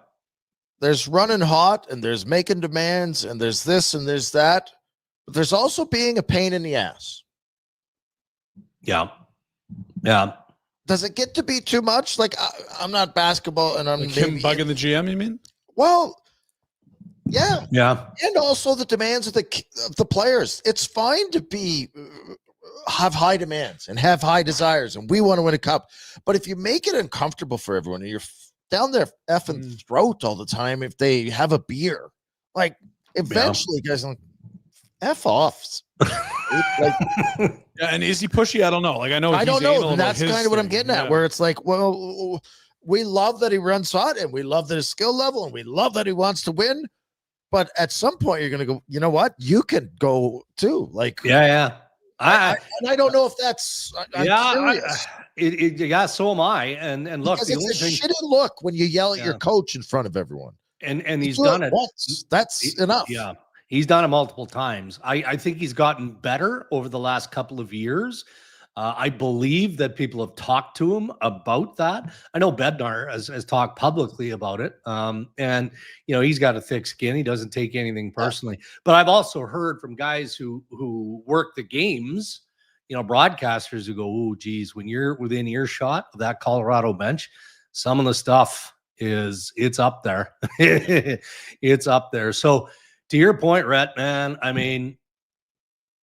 There's running hot and there's making demands and there's this and there's that, but there's also being a pain in the ass. Yeah. Yeah. Does it get to be too much? Like, I'm not basketball and I'm him bugging the GM, you mean? Well, yeah. Yeah. And also the demands of the players. It's fine to have high demands and have high desires and we want to win a cup. But if you make it uncomfortable for everyone and you're down their effing throat all the time if they have a beer, like eventually guys are like, F off. And is he pushy? I don't know. Like, I don't know. And that's kind of what I'm getting at, where it's like, well, we love that he runs hot and we love that his skill level and we love that he wants to win. But at some point you're going to go, you know what? You can go too. Like, yeah. I don't know if that's, so am I. And look, because it's a shitty look when you yell at your coach in front of everyone. And he's done it once. That's enough. Yeah. He's done it multiple times. I think he's gotten better over the last couple of years. I believe that people have talked to him about that. I know Bednar has talked publicly about it. And, he's got a thick skin. He doesn't take anything personally. But I've also heard from guys who work the games, broadcasters who go, oh, geez, when you're within earshot of that Colorado bench, some of the stuff it's up there. It's up there. So to your point, Rhett, man, I mean,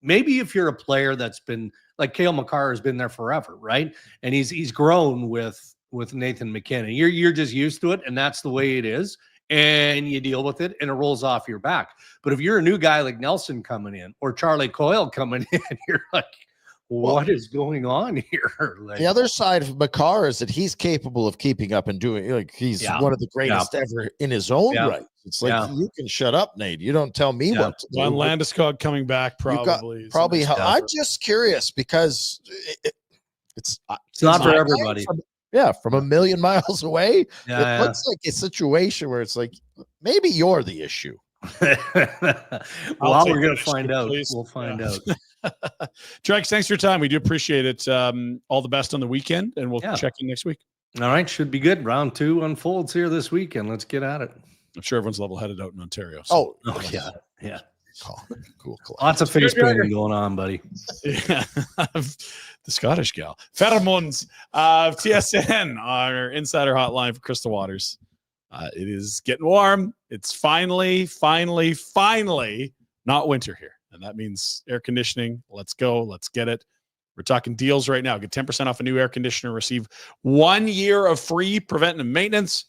maybe if you're a player that's been like Cale Makar has been there forever, right? And he's grown with Nathan McKinnon. You're just used to it, and that's the way it is. And you deal with it, and it rolls off your back. But if you're a new guy like Nelson coming in or Charlie Coyle coming in, you're like, what is going on here? Like, the other side of Makar is that he's capable of keeping up and doing, like, he's one of the greatest ever in his own right. It's like, you can shut up, Nate. You don't tell me what to do. When Landeskog coming back, probably. I'm just curious because it's not for everybody. From a million miles away. It looks like a situation where it's like, maybe you're the issue. Well, we're going to find out. Please. We'll find out. Drex, thanks for your time. We do appreciate it. All the best on the weekend, and we'll check in next week. All right. Should be good. Round 2 unfolds here this weekend. Let's get at it. I'm sure everyone's level-headed out in Ontario. So. Yeah. Cool. Lots of face painting going on, buddy. Yeah. The Scottish gal. Pheromones of TSN, our insider hotline for Crystal Waters. It is getting warm. It's finally not winter here. And that means air conditioning. Let's go. Let's get it. We're talking deals right now. Get 10% off a new air conditioner. Receive 1 year of free preventive maintenance.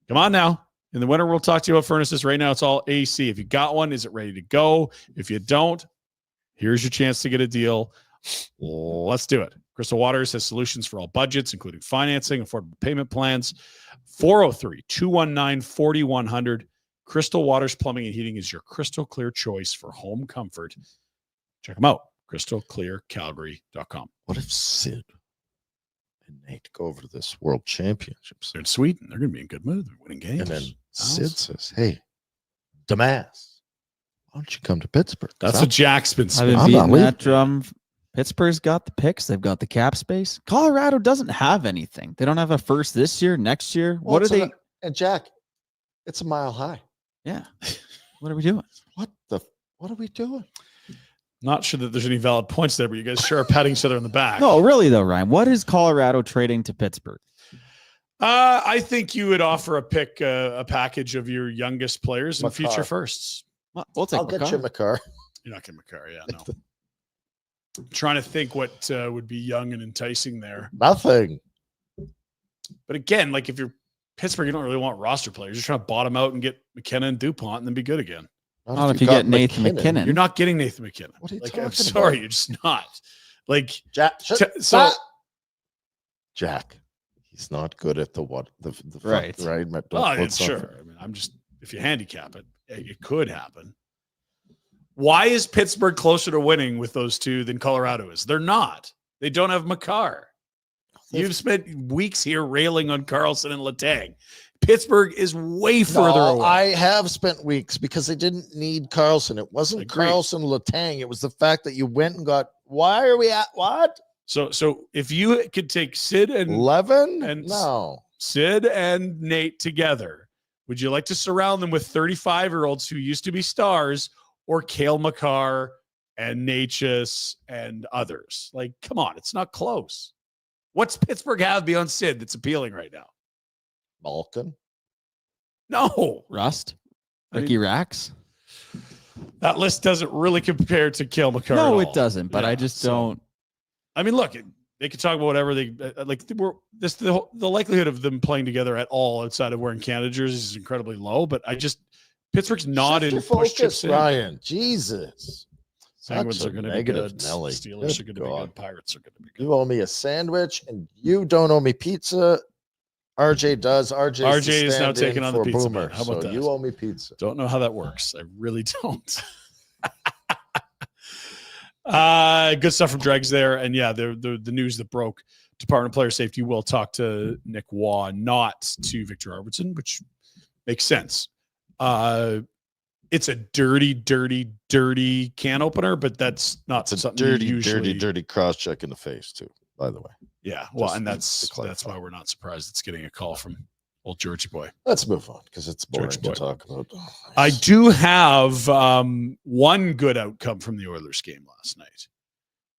Come on now. In the winter, we'll talk to you about furnaces. Right now, it's all AC. If you got one, is it ready to go? If you don't, here's your chance to get a deal. Let's do it. Crystal Waters has solutions for all budgets, including financing, affordable payment plans. 403-219-4100. Crystal Waters Plumbing and Heating is your crystal clear choice for home comfort. Check them out. crystalclearcalgary.com. What if Sid and Nate go over to this World Championships? They're in Sweden. They're going to be in good mood. They're winning games. And then Sid says, "Hey, Damas, why don't you come to Pittsburgh?" That's what Jack's been I've spinning. been beating that drum. Pittsburgh's got the picks. They've got the cap space. Colorado doesn't have anything. They don't have a first this year, next year. Well, what are they? And Jack, it's a mile high. Yeah. What are we doing? What are we doing? Not sure that there's any valid points there, but you guys sure are patting each other on the back. No, really though, Ryan. What is Colorado trading to Pittsburgh? I think you would offer a package of your youngest players and future firsts. We'll take. I'll get you Makar. You're not getting Makar, yeah. No. I'm trying to think what would be young and enticing there. Nothing. But again, like if you're Pittsburgh, you don't really want roster players. You're trying to bottom out and get McKenna and DuPont and then be good again. Not if you get Nathan McKinnon. You're not getting Nathan McKinnon. What are you like, talking I'm sorry, about? you're just not. Like Jack. Jack, he's not good at the right. Right. Well, sure. I mean, I'm just if you handicap it, it could happen. Why is Pittsburgh closer to winning with those two than Colorado is? They're not. They don't have Makar. You've spent weeks here railing on Carlson and Letang. Pittsburgh is way further away. I have spent weeks because they didn't need Carlson. It wasn't Carlson Letang. It was the fact that you went and got. Why are we at what? So if you could take Sid and Levin and no Sid and Nate together, would you like to surround them with 35-year-olds who used to be stars, or Cale Makar and Natchez and others? Like, come on, it's not close. What's Pittsburgh have beyond Sid that's appealing right now? Malkin. No. Rust. Ricky Rax. That list doesn't really compare to Cale Makar. No, at it all. doesn't. But I just don't. I mean, look, they could talk about whatever they like. The likelihood of them playing together at all outside of wearing Canada jerseys is incredibly low. But Pittsburgh's not in push chips. Ryan, Jesus. Penguins are going to be good. Nelly. Steelers are going to be good. Pirates are going to be good. You owe me a sandwich, and you don't owe me pizza. RJ does. RJ is now taking on the pizza. Boomer. How about that? You owe me pizza. Don't know how that works. I really don't. Good stuff from Dregs there. And yeah, the news that broke, Department of Player Safety will talk to Nick Waugh, not to Victor Arvidsson, which makes sense. It's a dirty can opener, but that's not something dirty cross-check in the face too, by the way. Yeah, well, and that's why we're not surprised it's getting a call from old Georgie boy. Let's move on because it's boring to talk about. Oh, nice. I do have one good outcome from the Oilers game last night.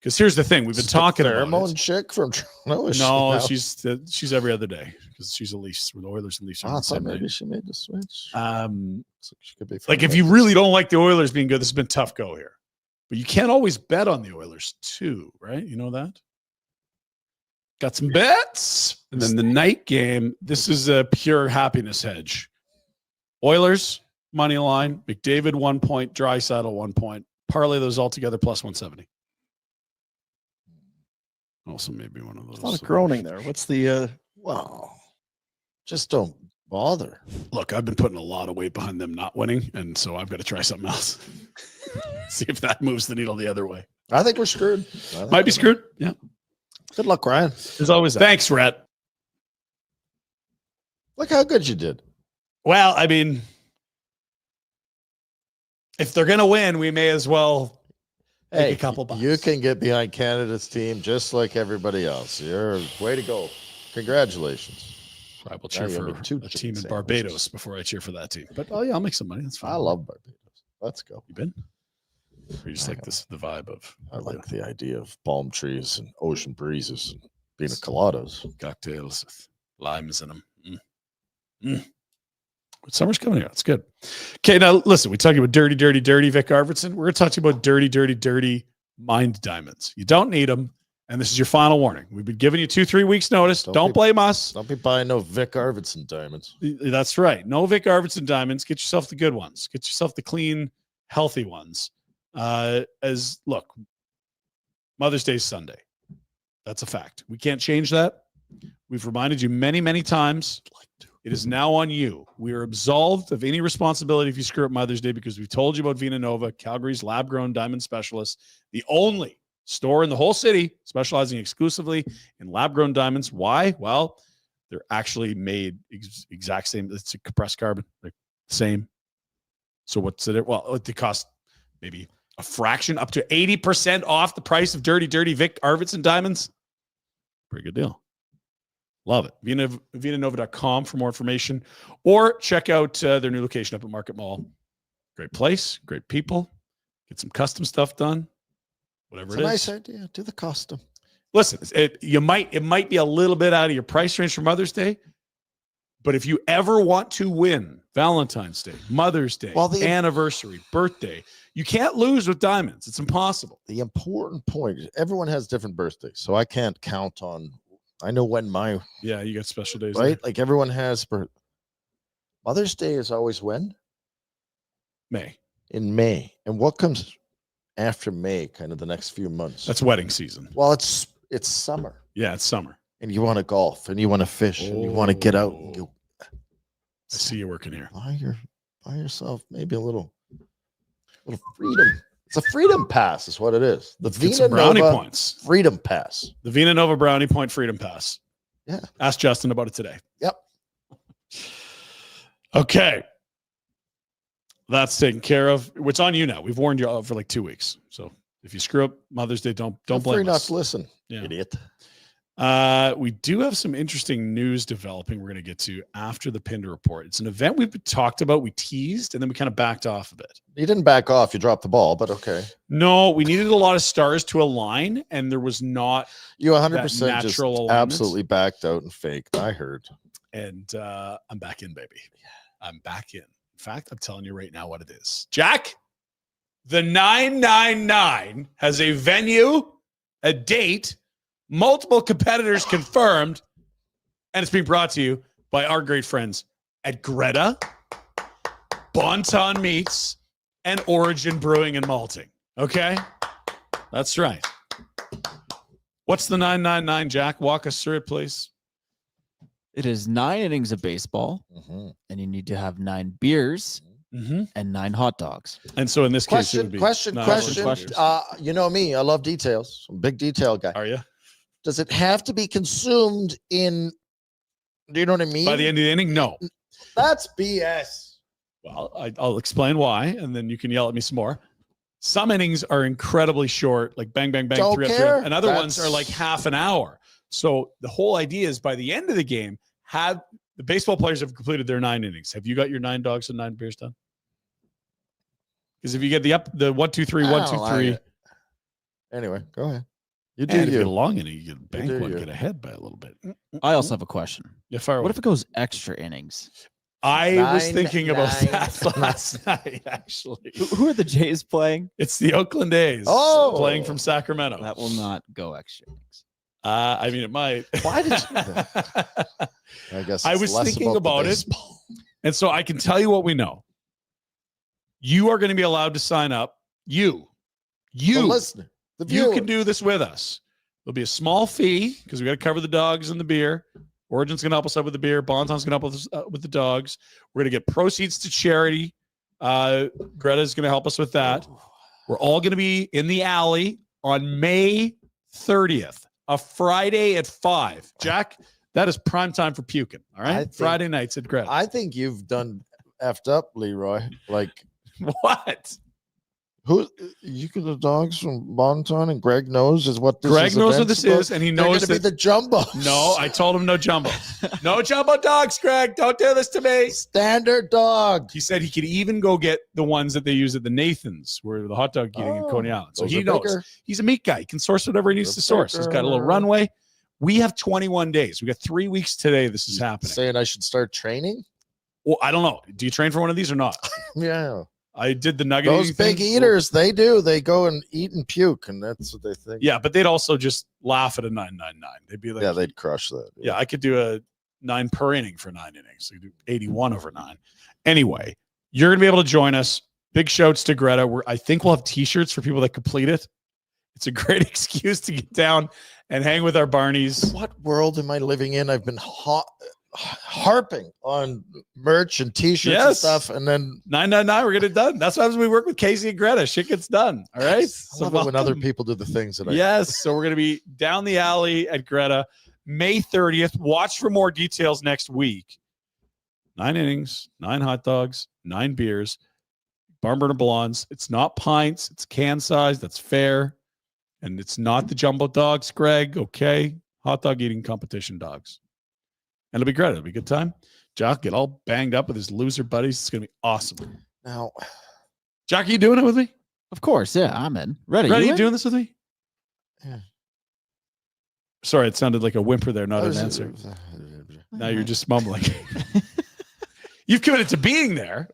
Because here's the thing, we've been talking about Pheromone chick from Toronto. No, she's every other day because she's a Leafs with the Oilers and Leafs. I thought maybe she made the switch. So she could be like if you really don't like the Oilers being good, this has been a tough go here. But you can't always bet on the Oilers too, right? You know that? Got some bets. And then the night game, this is a pure happiness hedge. Oilers, money line, McDavid 1 point, Draisaitl 1 point. Parlay those all together plus 170. Also maybe one of those. A lot of groaning there. What's the wow. Just don't bother. Look, I've been putting a lot of weight behind them not winning, and so I've got to try something else. See if that moves the needle the other way. I think we're screwed. Might be screwed. Yeah. Good luck, Ryan. There's always that. Thanks, Rhett. Look how good you did. Well, I mean, if they're going to win, we may as well take a couple bucks. You can get behind Canada's team just like everybody else. You're way to go. Congratulations. I will cheer for a team in Barbados before I cheer for that team. But, oh, yeah, I'll make some money. That's fine. I love Barbados. Let's go. You been? Or you just like this, the vibe of? I like the idea of palm trees and ocean breezes and pina coladas. Cocktails with limes in them. Summer's coming out. It's good. Okay, now listen, we talking about dirty Vic Arvidsson. We're talking about dirty mind diamonds. You don't need them, and this is your final warning. We've been giving you 2-3 weeks notice. Don't blame us. Don't be buying no Vic Arvidsson diamonds. That's right. No Vic Arvidsson diamonds. Get yourself the good ones. Get yourself the clean, healthy ones. Look, Mother's Day is Sunday. That's a fact. We can't change that. We've reminded you many, many times. It is now on you. We are absolved of any responsibility if you screw up Mother's Day because we've told you about Vina Nova, Calgary's lab-grown diamond specialist, the only store in the whole city specializing exclusively in lab-grown diamonds. Why? Well, they're actually made exact same. It's a compressed carbon. They're the same. So what's it? Well, they cost maybe a fraction, up to 80% off the price of dirty Vic Arvidsson diamonds. Pretty good deal. Love it. VinaNova.com for more information, or check out their new location up at Market Mall. Great place, great people. Get some custom stuff done. Whatever it is. Nice idea. Do the custom. Listen, it might be a little bit out of your price range for Mother's Day, but if you ever want to win Valentine's Day, Mother's Day, anniversary, birthday, you can't lose with diamonds. It's impossible. The important point is everyone has different birthdays, so I can't count on. I know when you got special days, right? Like everyone has. Mother's Day is always when? May. In May. And what comes after May, kind of the next few months? That's wedding season. Well, it's summer. Yeah, it's summer. And you want to golf and you want to fish and you want to get out and go. I see you working here. Buy yourself maybe a little freedom. It's a freedom pass, is what it is. The Vina brownie Nova points. Freedom Pass. The Vina Nova Brownie Point Freedom Pass. Yeah. Ask Justin about it today. Yep. Okay. That's taken care of. It's on you now. We've warned you for like 2 weeks. So if you screw up Mother's Day, don't blame us. Not to listen, yeah. Idiot. We do have some interesting news developing we're going to get to after the Pinder Report. It's an event we've talked about, we teased, and then we kind of backed off a bit. You didn't back off. You dropped the ball, but okay. No, we needed a lot of stars to align, and there was not you 100% natural just alignment. Absolutely backed out and faked. I heard. And I'm back in, baby. I'm back in. In fact, I'm telling you right now what it is. Jack, the 999 has a venue, a date, multiple competitors confirmed, and it's being brought to you by our great friends at Greta, Bonton Meats, and Origin Brewing and Malting. Okay? That's right. What's the 999, Jack? Walk us through it, please. It is 9 innings of baseball, and you need to have 9 beers and 9 hot dogs. And so in this case, it would be question. You know me. I love details. I'm a big detail guy. Are you? Does it have to be consumed in, do you know what I mean? By the end of the inning? No. That's BS. Well, I'll explain why, and then you can yell at me some more. Some innings are incredibly short, like bang, bang, bang, 3 up, 3 up, and other ones are like half an hour. So the whole idea is by the end of the game, have the baseball players have completed their 9 innings. Have you got your 9 dogs and 9 beers done? Because if you get the 1, 2, 3, 1, 2, 3. Anyway, go ahead. You do. If you get a long inning, you get bank one, get ahead by a little bit. I also have a question. Yeah, fire away. What if it goes extra innings? I was thinking about that last night, actually. Who are the Jays playing? It's the Oakland A's playing from Sacramento. That will not go extra innings. I mean, it might. Why did you? I guess I was thinking about it, and so I can tell you what we know. You are going to be allowed to sign up. You, the listener, the viewer. You can do this with us. There'll be a small fee because we got to cover the dogs and the beer. Origin's going to help us out with the beer. Bonton's going to help us with the dogs. We're going to get proceeds to charity. Greta's going to help us with that. We're all going to be in the alley on May 30th. A Friday at 5. Jack, that is prime time for puking. All right. Friday nights at Greta. I think you've done effed up, Leroy. Like what? Who you could the dogs from Bonton and Greg knows is what this Greg is knows what this about? is, and he They're knows gonna be the jumbo. No, I told him no jumbo. No jumbo dogs, Greg. Don't do this to me. Standard dog. He said he could even go get the ones that they use at the Nathan's, where the hot dog eating in Coney Island. So he knows. Bigger. He's a meat guy. He can source whatever he needs to source. He's got a little runway. We have 21 days. We got 3 weeks today. This is happening. Saying I should start training? Well, I don't know. Do you train for one of these or not? Yeah. I did the nugget. Those big eaters, they do. They go and eat and puke, and that's what they think. Yeah, but they'd also just laugh at a 999. They'd be like, yeah, they'd crush that. Yeah, I could do a 9 per inning for 9 innings. So you do 81 over 9. Anyway, you're going to be able to join us. Big shouts to Greta. I think we'll have T-shirts for people that complete it. It's a great excuse to get down and hang with our Barneys. What world am I living in? I've been harping on merch and T-shirts and stuff, and then 999, we're getting it done. That's why we work with Casey and Greta. Shit gets done. All right. I love it when other people do the things that I. Yes. So we're going to be down the alley at Greta, May 30th. Watch for more details next week. 9 innings, 9 hot dogs, 9 beers, barn burner blondes. It's not pints. It's can size. That's fair. And it's not the jumbo dogs, Greg. Okay. Hot dog eating competition dogs. And it'll be great. It'll be a good time. Jack get all banged up with his loser buddies. It's going to be awesome. Now, Jack, are you doing it with me? Of course. Yeah, I'm in. Ready. Ready? You You in? doing this with me? Yeah. Sorry, it sounded like a whimper there, not an answer. Now you're just mumbling. You've committed to being there.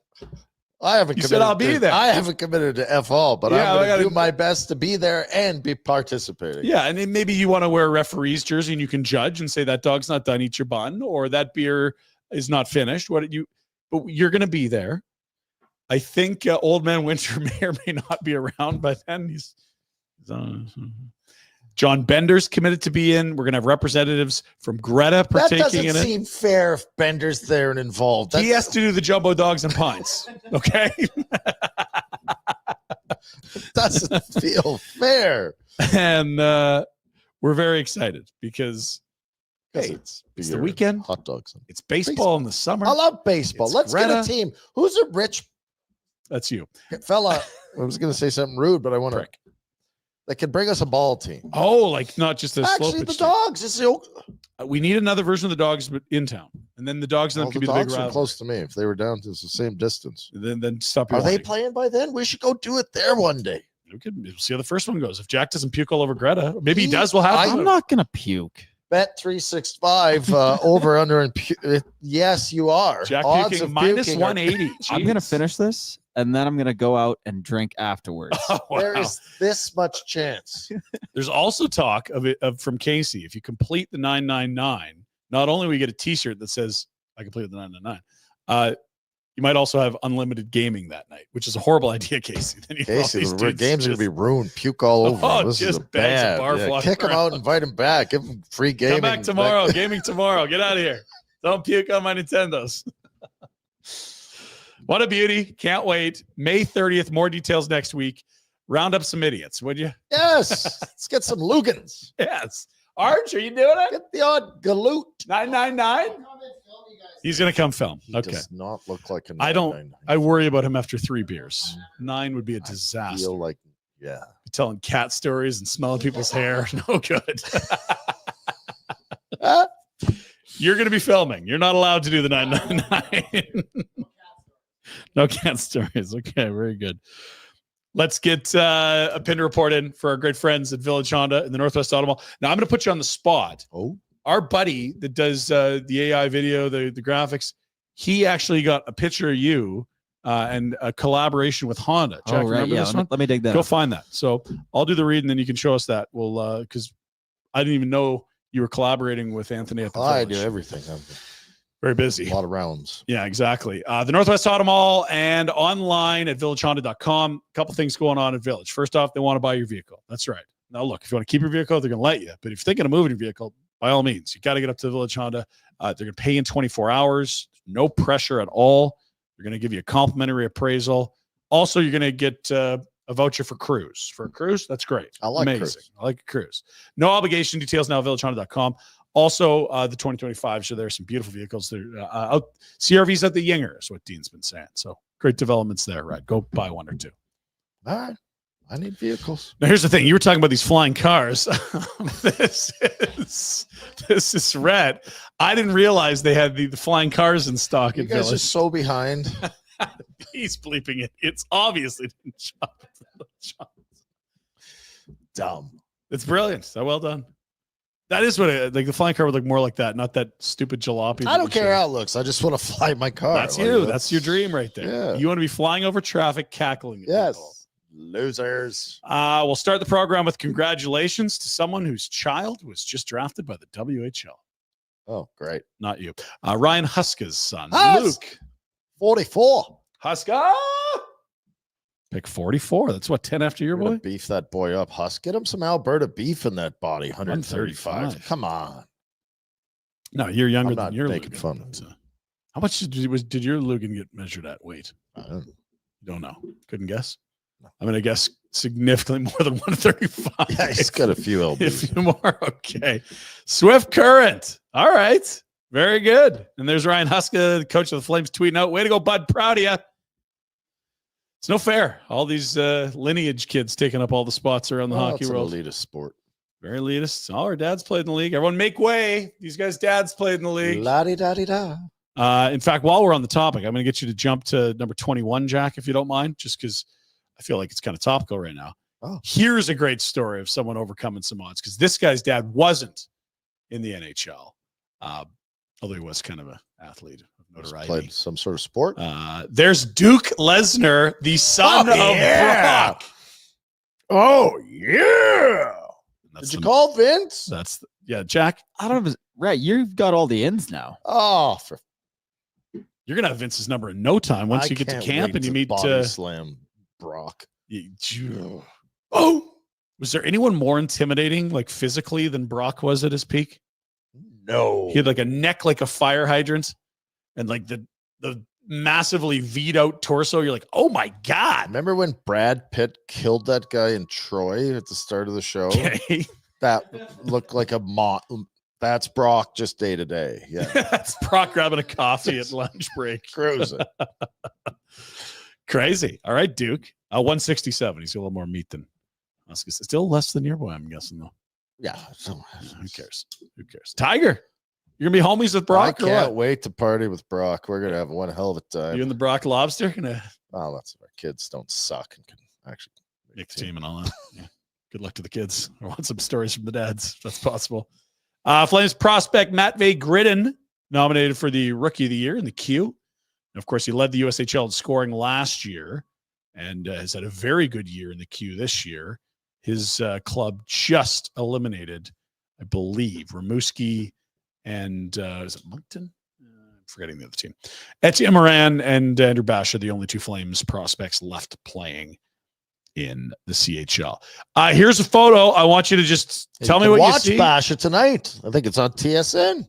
I haven't. You said I'll be there. I haven't committed to F all, but Yeah, I'm I going to gotta- do my best to be there and be participating. Yeah, and then maybe you want to wear a referee's jersey and you can judge and say that dog's not done, eat your bun, or that beer is not finished. But you're going to be there. I think Old Man Winter may or may not be around by then. He's John Bender's committed to be in. We're going to have representatives from Greta That partaking doesn't in it. seem fair if Bender's there and involved. He has to do the jumbo dogs and pints. Okay. Doesn't feel fair. And we're very excited because hey, it's the beer, weekend. Hot dogs. It's baseball in the summer. I love baseball. It's Let's get Greta. a team. Who's a rich That's you. fella? I was going to say something rude, but I want to. Prick. That can bring us a ball team. Oh, like not just a slow Actually, pitch the team. dogs. It's the, We need another version of the dogs but in town. And then the dogs and them well, could the be the big dogs are rival. close to me. If they were down to the same distance, Then stop your are they whining. playing by then? We should go do it there one day. We could see how the first one goes. If Jack doesn't puke all over Greta, or maybe he does, we'll have I'm to. not going to puke. Bet 365 over under and yes, you are. Jack Odds puking of minus puking are- 180. I'm going to Jeez. finish this, and then I'm going to go out and drink afterwards. Oh, wow. There is this much chance. There's also talk of it from Casey. If you complete the 999, not only we get a T-shirt that says "I completed the 999," you might also have unlimited gaming that night, which is a horrible idea, Casey. Then you have all Casey, these the dudes game's going just to be ruined. Puke all over Oh, him. This is just a bags of bad. barf Yeah, walking kick him around. out, invite him back, give him free gaming. Come back tomorrow. Gaming tomorrow. Get out of here. Don't puke on my Nintendos. What a beauty. Can't wait. May 30th. More details next week. Round up some idiots, would you? Yes. Let's get some Lugans. Yes. Arch, are you doing it? Get the odd galoot. 999? He's going to come film. He Okay. does not look like a I don't- 999. I worry about him after 3 beers. 9 would be a I disaster. feel like, yeah. Telling cat stories and smelling people's hair. No good. You're going to be filming. You're not allowed to do the 999. No cat stories. Okay, very good. Let's get a Pinder Report in for our great friends at Village Honda in the Northwest Auto Mall. Now, I'm going to put you on the spot. Oh, Our buddy that does the AI video, the graphics, he actually got a picture of you and a collaboration with Honda. Jack, Oh, right. remember Yeah. this one? Let me dig that Go up. find that. So I'll do the read and then you can show us that. We'll because I didn't even know you were collaborating with Anthony at the I Village. do everything. I'm Very busy. a lot of rounds. Yeah, exactly. The Northwest Auto Mall and online at villagehonda.com. A couple things going on at Village. First off, they want to buy your vehicle. That's right. Now, look, if you want to keep your vehicle, they're going to let you. But if you're thinking of moving your vehicle, by all means, you got to get up to Village Honda. They're going to pay in 24 hours. No pressure at all. They're going to give you a complimentary appraisal. Also, you're going to get a voucher for cruise. For a cruise, that's great. I like Amazing. cruise. I like a cruise. No obligation. Details now at villagehonda.com. Also, the 2025, so there's some beautiful vehicles. There, out CRV's at the Yinger is what Dean's been saying. So great developments there, right? Go buy one or two. All right. I need vehicles. Now, here's the thing. You were talking about these flying cars. This is red. I didn't realize they had the flying cars in stock. You guys are so behind. He's bleeping it. It's obviously dumb. It's brilliant. So well done. That is what the flying car would look more like that, not that stupid jalopy. I don't care how it looks. I just want to fly my car. That's you. That's your dream right there. Yeah. You want to be flying over traffic, cackling at yes. people. Losers. We'll start the program with congratulations to someone whose child was just drafted by the WHL. Oh, great. Not you. Ryan Huska's son, Luke. 44. Huska. Pick 44. That's what, 10 after your boy? Beef that boy up, Husk. Get him some Alberta beef in that body. 135. Come on. No, you're younger I'm than not your making Lugan, fun. But, how much did your Lugan get measured at weight? I don't know. Couldn't guess. I'm going to guess significantly more than 135. Yeah, he's got a few A LBs. few more. Okay. Swift Current. All right. Very good. And there's Ryan Huska, the coach of the Flames, tweeting out, way to go, bud. Proud of you. It's no fair. All these lineage kids taking up all the spots around the hockey world. It's an elitist sport. Very elitist. All our dads played in the league. Everyone make way. These guys' dads played in the league. La-di-da-di-da. In fact, while we're on the topic, I'm going to get you to jump to number 21, Jack, if you don't mind, just because I feel like it's kind of topical right now. Oh. Here's a great story of someone overcoming some odds, because this guy's dad wasn't in the NHL, although he was kind of an athlete of notoriety. Played some sort of sport. There's Duke Lesnar, the son of Brock. Oh, yeah. Did you call Vince? Jack. I don't know. Right. You've got all the ins now. Oh, you're going to have Vince's number in no time once you get to camp and you meet slam Brock. Was there anyone more intimidating, like physically, than Brock was at his peak? No. He had like a neck like a fire hydrant and like the massively V'd out torso. You're like, oh my God. Remember when Brad Pitt killed that guy in Troy at the start of the show? Okay. That looked like a That's Brock just day to day. Yeah. That's Brock grabbing a coffee at lunch break. Cruising. Crazy. All right, Duke. 167. He's a little more meat than us. Still less than your boy, I'm guessing, though. Yeah. Who cares? Who cares? Tiger. You're going to be homies with Brock I can't wait to party with Brock. We're going to have one hell of a time. You and the Brock Lobster? Oh, that's if our kids don't suck and can actually make the team and all that. Yeah. Good luck to the kids. I want some stories from the dads, if that's possible. Flames prospect Matvei Gridin nominated for the Rookie of the Year in the Q. And of course, he led the USHL in scoring last year and has had a very good year in the Q this year. His club just eliminated, I believe, Rimouski and is it Moncton? I'm forgetting the other team. Etienne Morin and Andrew Bash are the only two Flames prospects left playing in the CHL. Here's a photo. I want you to just tell me what you see. Watch Basha tonight. I think it's on TSN.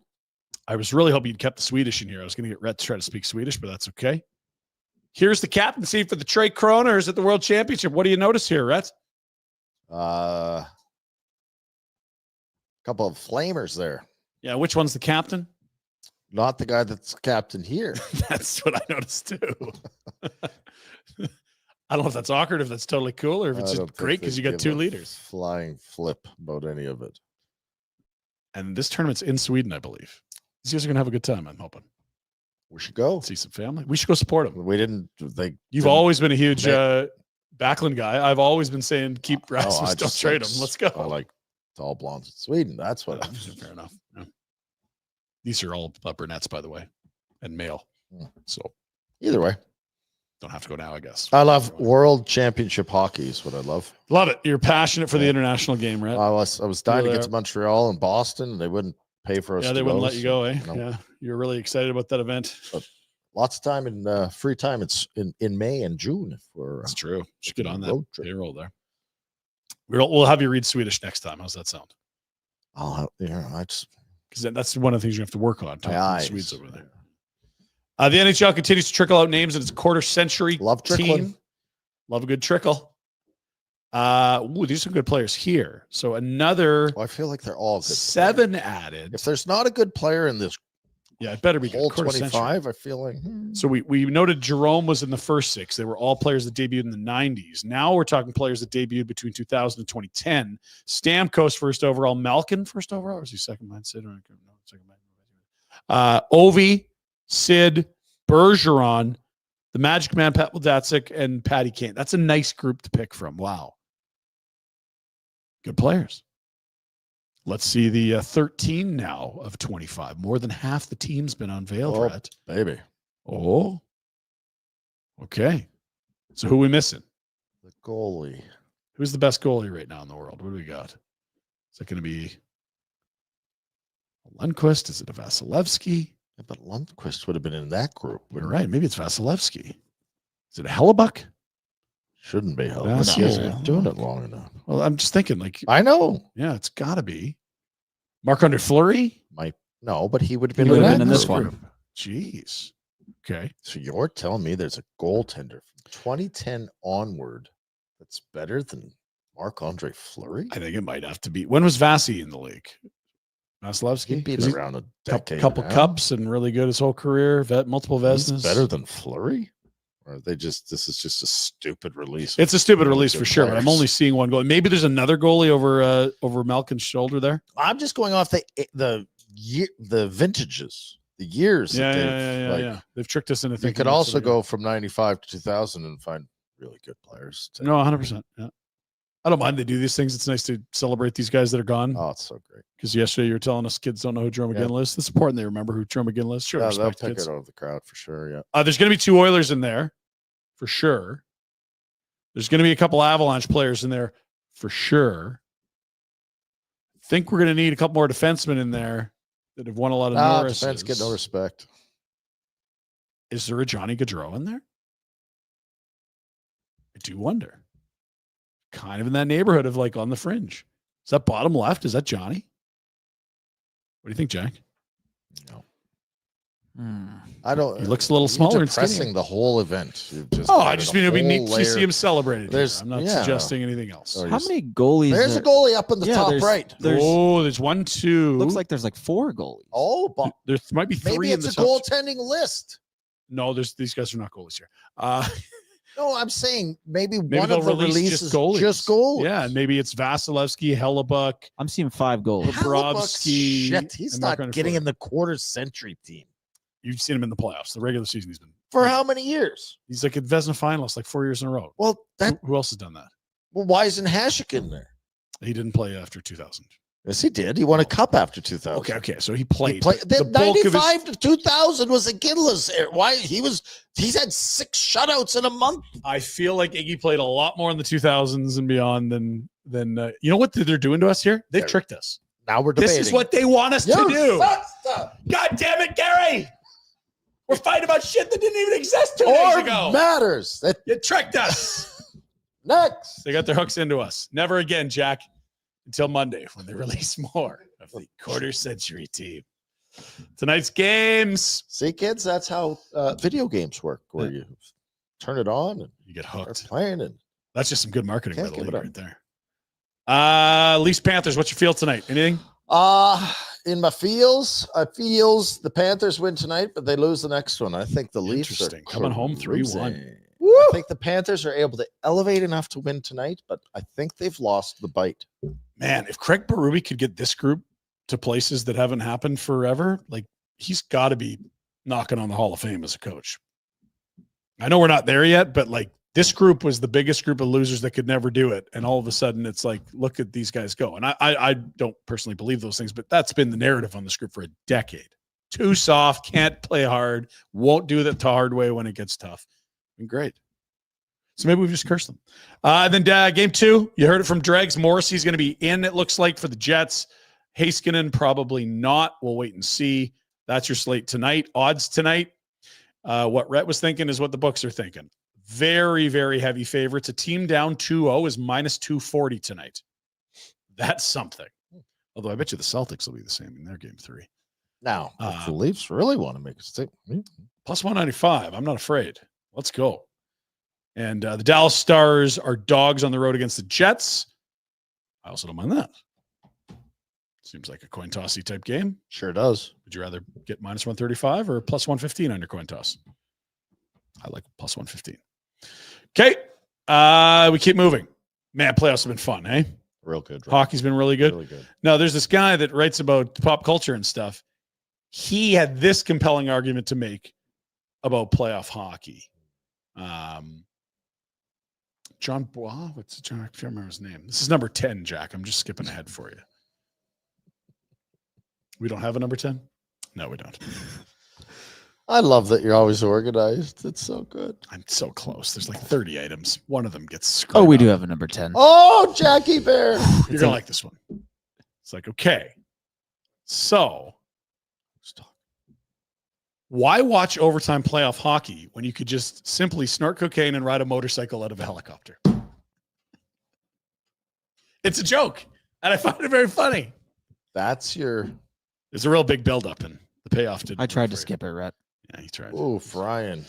I was really hoping you'd kept the Swedish in here. I was going to get Rhett to try to speak Swedish, but that's okay. Here's the captaincy for the Tre Kroners at the World Championship. What do you notice here, Rhett? Couple of flamers there. Yeah, which one's the captain? Not the guy that's captain here. That's what I noticed too. I don't know if that's awkward, if that's totally cool, or if it's just great because you got two leaders. Flying flip about any of it. And this tournament's in Sweden, I believe. These guys are going to have a good time, I'm hoping. We should go. See some family. We should go support them. We didn't. You've always been a huge Backlund guy. I've always been saying keep Rasmus, don't trade him. Let's go. I like tall blondes in Sweden. That's what fair enough. Yeah. These are all brunettes, by the way, and male. So either way. Don't have to go now, I guess. I love World Championship hockey is what I love. Love it. You're passionate for the international game, right? I was dying to get to Montreal and Boston, and they wouldn't pay for us. Yeah, they wouldn't let you go, eh? No. Yeah. You're really excited about that event. But lots of time in free time. It's in May and June. If we're that's true. Just get on that payroll there. We'll have you read Swedish next time. How's that sound? Because that's one of the things you have to work on. My eyes. Swedes over there. The NHL continues to trickle out names in its quarter-century team. Love a good trickle. These are some good players here. So another. I feel like they're all good. 7 added. If there's not a good player in this Yeah, it better be whole good. 25. I feel like. So we noted Jerome was in the first 6. They were all players that debuted in the 90s. Now we're talking players that debuted between 2000 and 2010. Stamkos first overall. Malkin first overall. Or was he second behind Sid? Ovi, Sid, Bergeron, the Magic Man, Pat Wlodacek, and Patty Kane. That's a nice group to pick from. Wow. Good players. Let's see the 13 now of 25. More than half the team's been unveiled, Rhett. Baby. Oh. Okay. So who are we missing? The goalie. Who's the best goalie right now in the world? What do we got? Is it going to be a Lundqvist? Is it a Vasilevsky? Yeah, but Lundqvist would have been in that group. You're right. Maybe it's Vasilevsky. Is it a Hellebuck? Shouldn't be held. That's He's good. been doing it long enough. Well, I'm just thinking, like, I know. yeah, it's got to be Marc-Andre Fleury. No, but he would have He been, would in, have that been in this group. one. Jeez. Okay. So you're telling me there's a goaltender from 2010 onward that's better than Marc-Andre Fleury? I think it might have to be. When was Vasi in the league? Vasilevsky? He'd been Is he around a decade. couple now. cups and really good his whole career. Multiple He's Vesnas. better than Fleury? Or are they just, this is just a stupid release? It's a stupid Really release good for sure, but I'm players. only seeing one goalie. Maybe there's another goalie over Malkin's shoulder there. I'm just going off the vintages, the years. that they've, They've tricked us into You thinking. could that's also what they go from 95 to 2000 and find really good players. got. No, 100%. Yeah. I don't mind they do these things. It's nice to celebrate these guys that are gone. Oh, it's so great. Because yesterday you were telling us kids don't know who Joe McGinley is. It's important they remember who Joe McGinley is. Sure, Yeah, they'll respect pick kids. it out of the crowd for sure. Yeah. There's going to be 2 Oilers in there, for sure. There's going to be a couple Avalanche players in there, for sure. I think we're going to need a couple more defensemen in there that have won a lot of Norris. Defense get no respect. Is there a Johnny Gaudreau in there? I do wonder. Kind of in that neighborhood of like on the fringe. Is that bottom left? Is that Johnny? What do you think, Jack? No. I don't. He looks a little you're smaller and depressing skinnier. the whole event. I just mean it'd be neat to see him celebrated. There's- I'm not yeah. suggesting anything else. Or How just- many goalies? There's a goalie up in the top there's- right. There's 1, 2. Looks like there's like 4 goalies. Oh, but There might be 3 maybe in it's the a top. goaltending list. No, these guys are not goalies here. No, I'm saying maybe Maybe one they'll of the release releases just goalies. just goalies. Yeah, and maybe it's Vasilevsky, Hellebuck. I'm seeing 5 goalies. Hellebuck's Bobrovsky shit. He's and not Marc-Andre getting Fleury. in the quarter century team. You've seen him in the playoffs. The regular season, he's been. For how many years? He's like a Vezina finalist, like 4 years in a row. Well, Who else has done that? well, why isn't Hasek in there? He didn't play after 2000. Yes, he did. He won a cup after 2000. Okay. So he played. He played The the bulk of his- 95 to 2000 was a Ginla's era. Why he's had 6 shutouts in a month. I feel like Iggy played a lot more in the 2000s and beyond than you know what they're doing to us here? They've tricked us. Now we're debating. This is what they want us to You do. suck stuff. God damn it, Gary! We're fighting about shit that didn't even exist 2 days Or ago. matters. That You tricked us. next. They got their hooks into us. Never again, Jack. Until Monday when they release more of the quarter century team. Tonight's games. See, kids, that's how video games work, where you turn it on and You get start hooked. playing. And That's just some good marketing by Can't the give league it up. right there. Leafs Panthers. What's your feel tonight? Anything? in my feels, I feels the Panthers win tonight, but they lose the next one. I think the Leafs are Interesting. Coming home 3-1. cruising. I think the Panthers are able to elevate enough to win tonight, but I think they've lost the bite. Man, if Craig Berube could get this group to places that haven't happened forever, like he's got to be knocking on the Hall of Fame as a coach. I know we're not there yet, but like this group was the biggest group of losers that could never do it. And all of a sudden it's like, look at these guys go. And I don't personally believe those things, but that's been the narrative on this group for a decade. Too soft, can't play hard, won't do that the hard way when it gets tough. Been great. So maybe we've just cursed them. Then game 2, you heard it from Dregs. Morrissey's going to be in, it looks like, for the Jets. Heiskanen probably not. We'll wait and see. That's your slate tonight. Odds tonight. What Rhett was thinking is what the books are thinking. Very, very heavy favorites. A team down 2-0 is minus 240 tonight. That's something. Although I bet you the Celtics will be the same in their game 3. Now, if the Leafs really want to make a statement, plus 195. I'm not afraid. Let's go. And the Dallas Stars are dogs on the road against the Jets. I also don't mind that. Seems like a coin tossy type game. Sure does. Would you rather get minus 135 or plus 115 on your coin toss? I like plus 115. Okay. We keep moving. Man, playoffs have been fun, eh? Real good. Right? Hockey's been really good. Really good. No, there's this guy that writes about pop culture and stuff. He had this compelling argument to make about playoff hockey. John, what's John? I can't remember his name. This is number 10, Jack. I'm just skipping ahead for you. We don't have a number 10? No, we don't. I love that you're always organized. It's so good. I'm so close. There's like 30 items. One of them gets screwed. Oh, we up. do have a number 10. Oh, Jackie Bear. You're going to like this one. It's like, okay. So, why watch overtime playoff hockey when you could just simply snort cocaine and ride a motorcycle out of a helicopter? It's a joke, and I find it very funny. That's your... There's a real big buildup, and the payoff didn't. I tried to skip it, Rhett. Yeah, he tried. Oh, Ryan.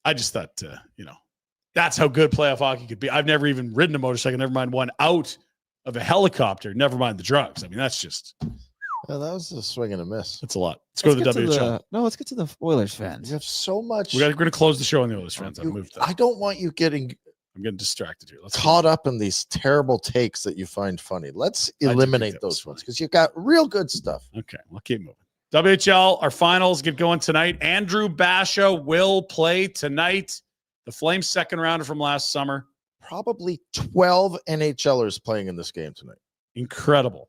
I just thought, that's how good playoff hockey could be. I've never even ridden a motorcycle, never mind one out of a helicopter, never mind the drugs. I mean, that's just... Yeah, that was a swing and a miss. That's a lot. Let's go to the WHL. Let's get to the Oilers fans. You have so much. We're going to close the show on the Oilers fans. I don't want you getting... I'm getting distracted here. Let's caught up in these terrible takes that you find funny. Let's eliminate those ones because you've got real good stuff. Okay, we'll keep moving. WHL, our finals get going tonight. Andrew Basha will play tonight. The Flames second rounder from last summer. Probably 12 NHLers playing in this game tonight. Incredible.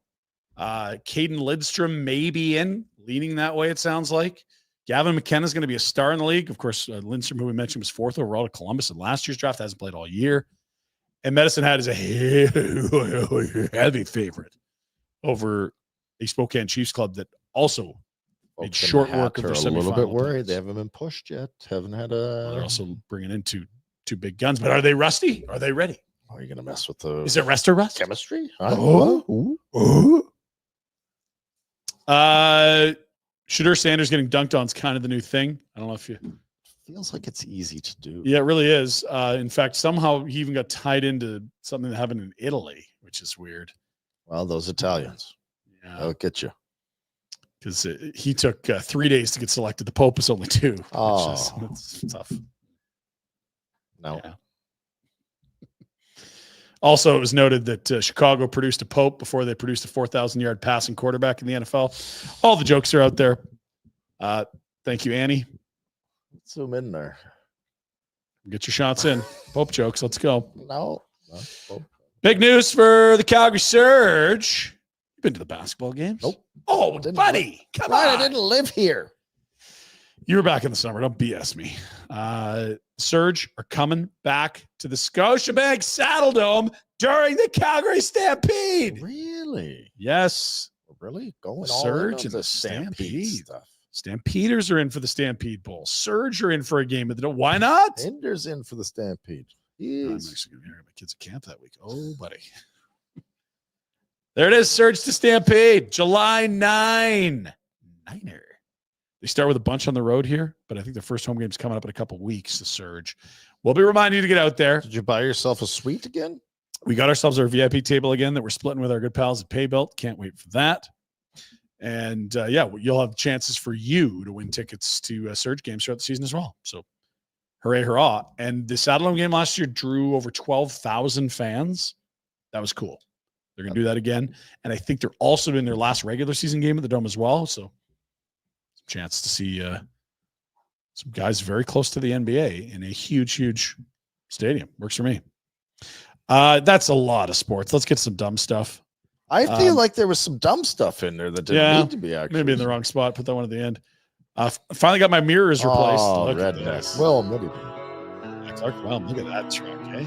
Caden Lidstrom may be in, leaning that way, it sounds like. Gavin McKenna is going to be a star in the league. Of course, Lindstrom, who we mentioned, was 4th overall to Columbus in last year's draft, hasn't played all year. And Medicine Hat is a heavy favorite over a Spokane Chiefs club that also made short work of their semifinal. A little bit worried. They haven't been pushed yet. Haven't had a... Well, they're also bringing in two big guns. But are they rusty? Are they ready? Are you going to mess with the... Is it rest or rust? Chemistry? Shedeur Sanders getting dunked on is kind of the new thing. I don't know if you... Feels like it's easy to do. Yeah, it really is. In fact, somehow he even got tied into something that happened in Italy, which is weird. Well, those Italians. Yeah. They'll get you. Because he took 3 days to get selected. The Pope was only 2. Oh. It's tough. No. Yeah. Also, it was noted that Chicago produced a Pope before they produced a 4,000-yard passing quarterback in the NFL. All the jokes are out there. Thank you, Annie. Zoom in there. Get your shots in. Pope jokes. Let's go. No. Big news for the Calgary Surge. You been to the basketball games? Nope. Oh, buddy. Come on. I didn't live here. You were back in the summer. Don't BS me. Surge are coming back to the Scotiabank Saddledome during the Calgary Stampede. Really? Yes. Really? Going Surge and the the Stampede stuff. Stampeders are in for the Stampede Bowl. Surge are in for a game of the... Why not? Pinder's in for the Stampede. I'm actually going to hear my kids at camp that week. Oh, buddy. There it is. Surge to Stampede. July 9. Niner. They start with a bunch on the road here, but I think the first home game's coming up in a couple weeks, the Surge. We'll be reminding you to get out there. Did you buy yourself a suite again? We got ourselves our VIP table again that we're splitting with our good pals at Paybuilt. Can't wait for that. And, you'll have chances for you to win tickets to Surge games throughout the season as well. So, hooray, hurrah. And the Saddledome game last year drew over 12,000 fans. That was cool. They're going to do that again. And I think they're also in their last regular season game at the Dome as well. So, chance to see some guys very close to the NBA in a huge, huge stadium. Works for me. That's a lot of sports. Let's get some dumb stuff. I feel like there was some dumb stuff in there that didn't need to be actually. Maybe in the wrong spot. Put that one at the end. Finally got my mirrors replaced. Look at this. Well, what do you do? Well, look at that truck, eh?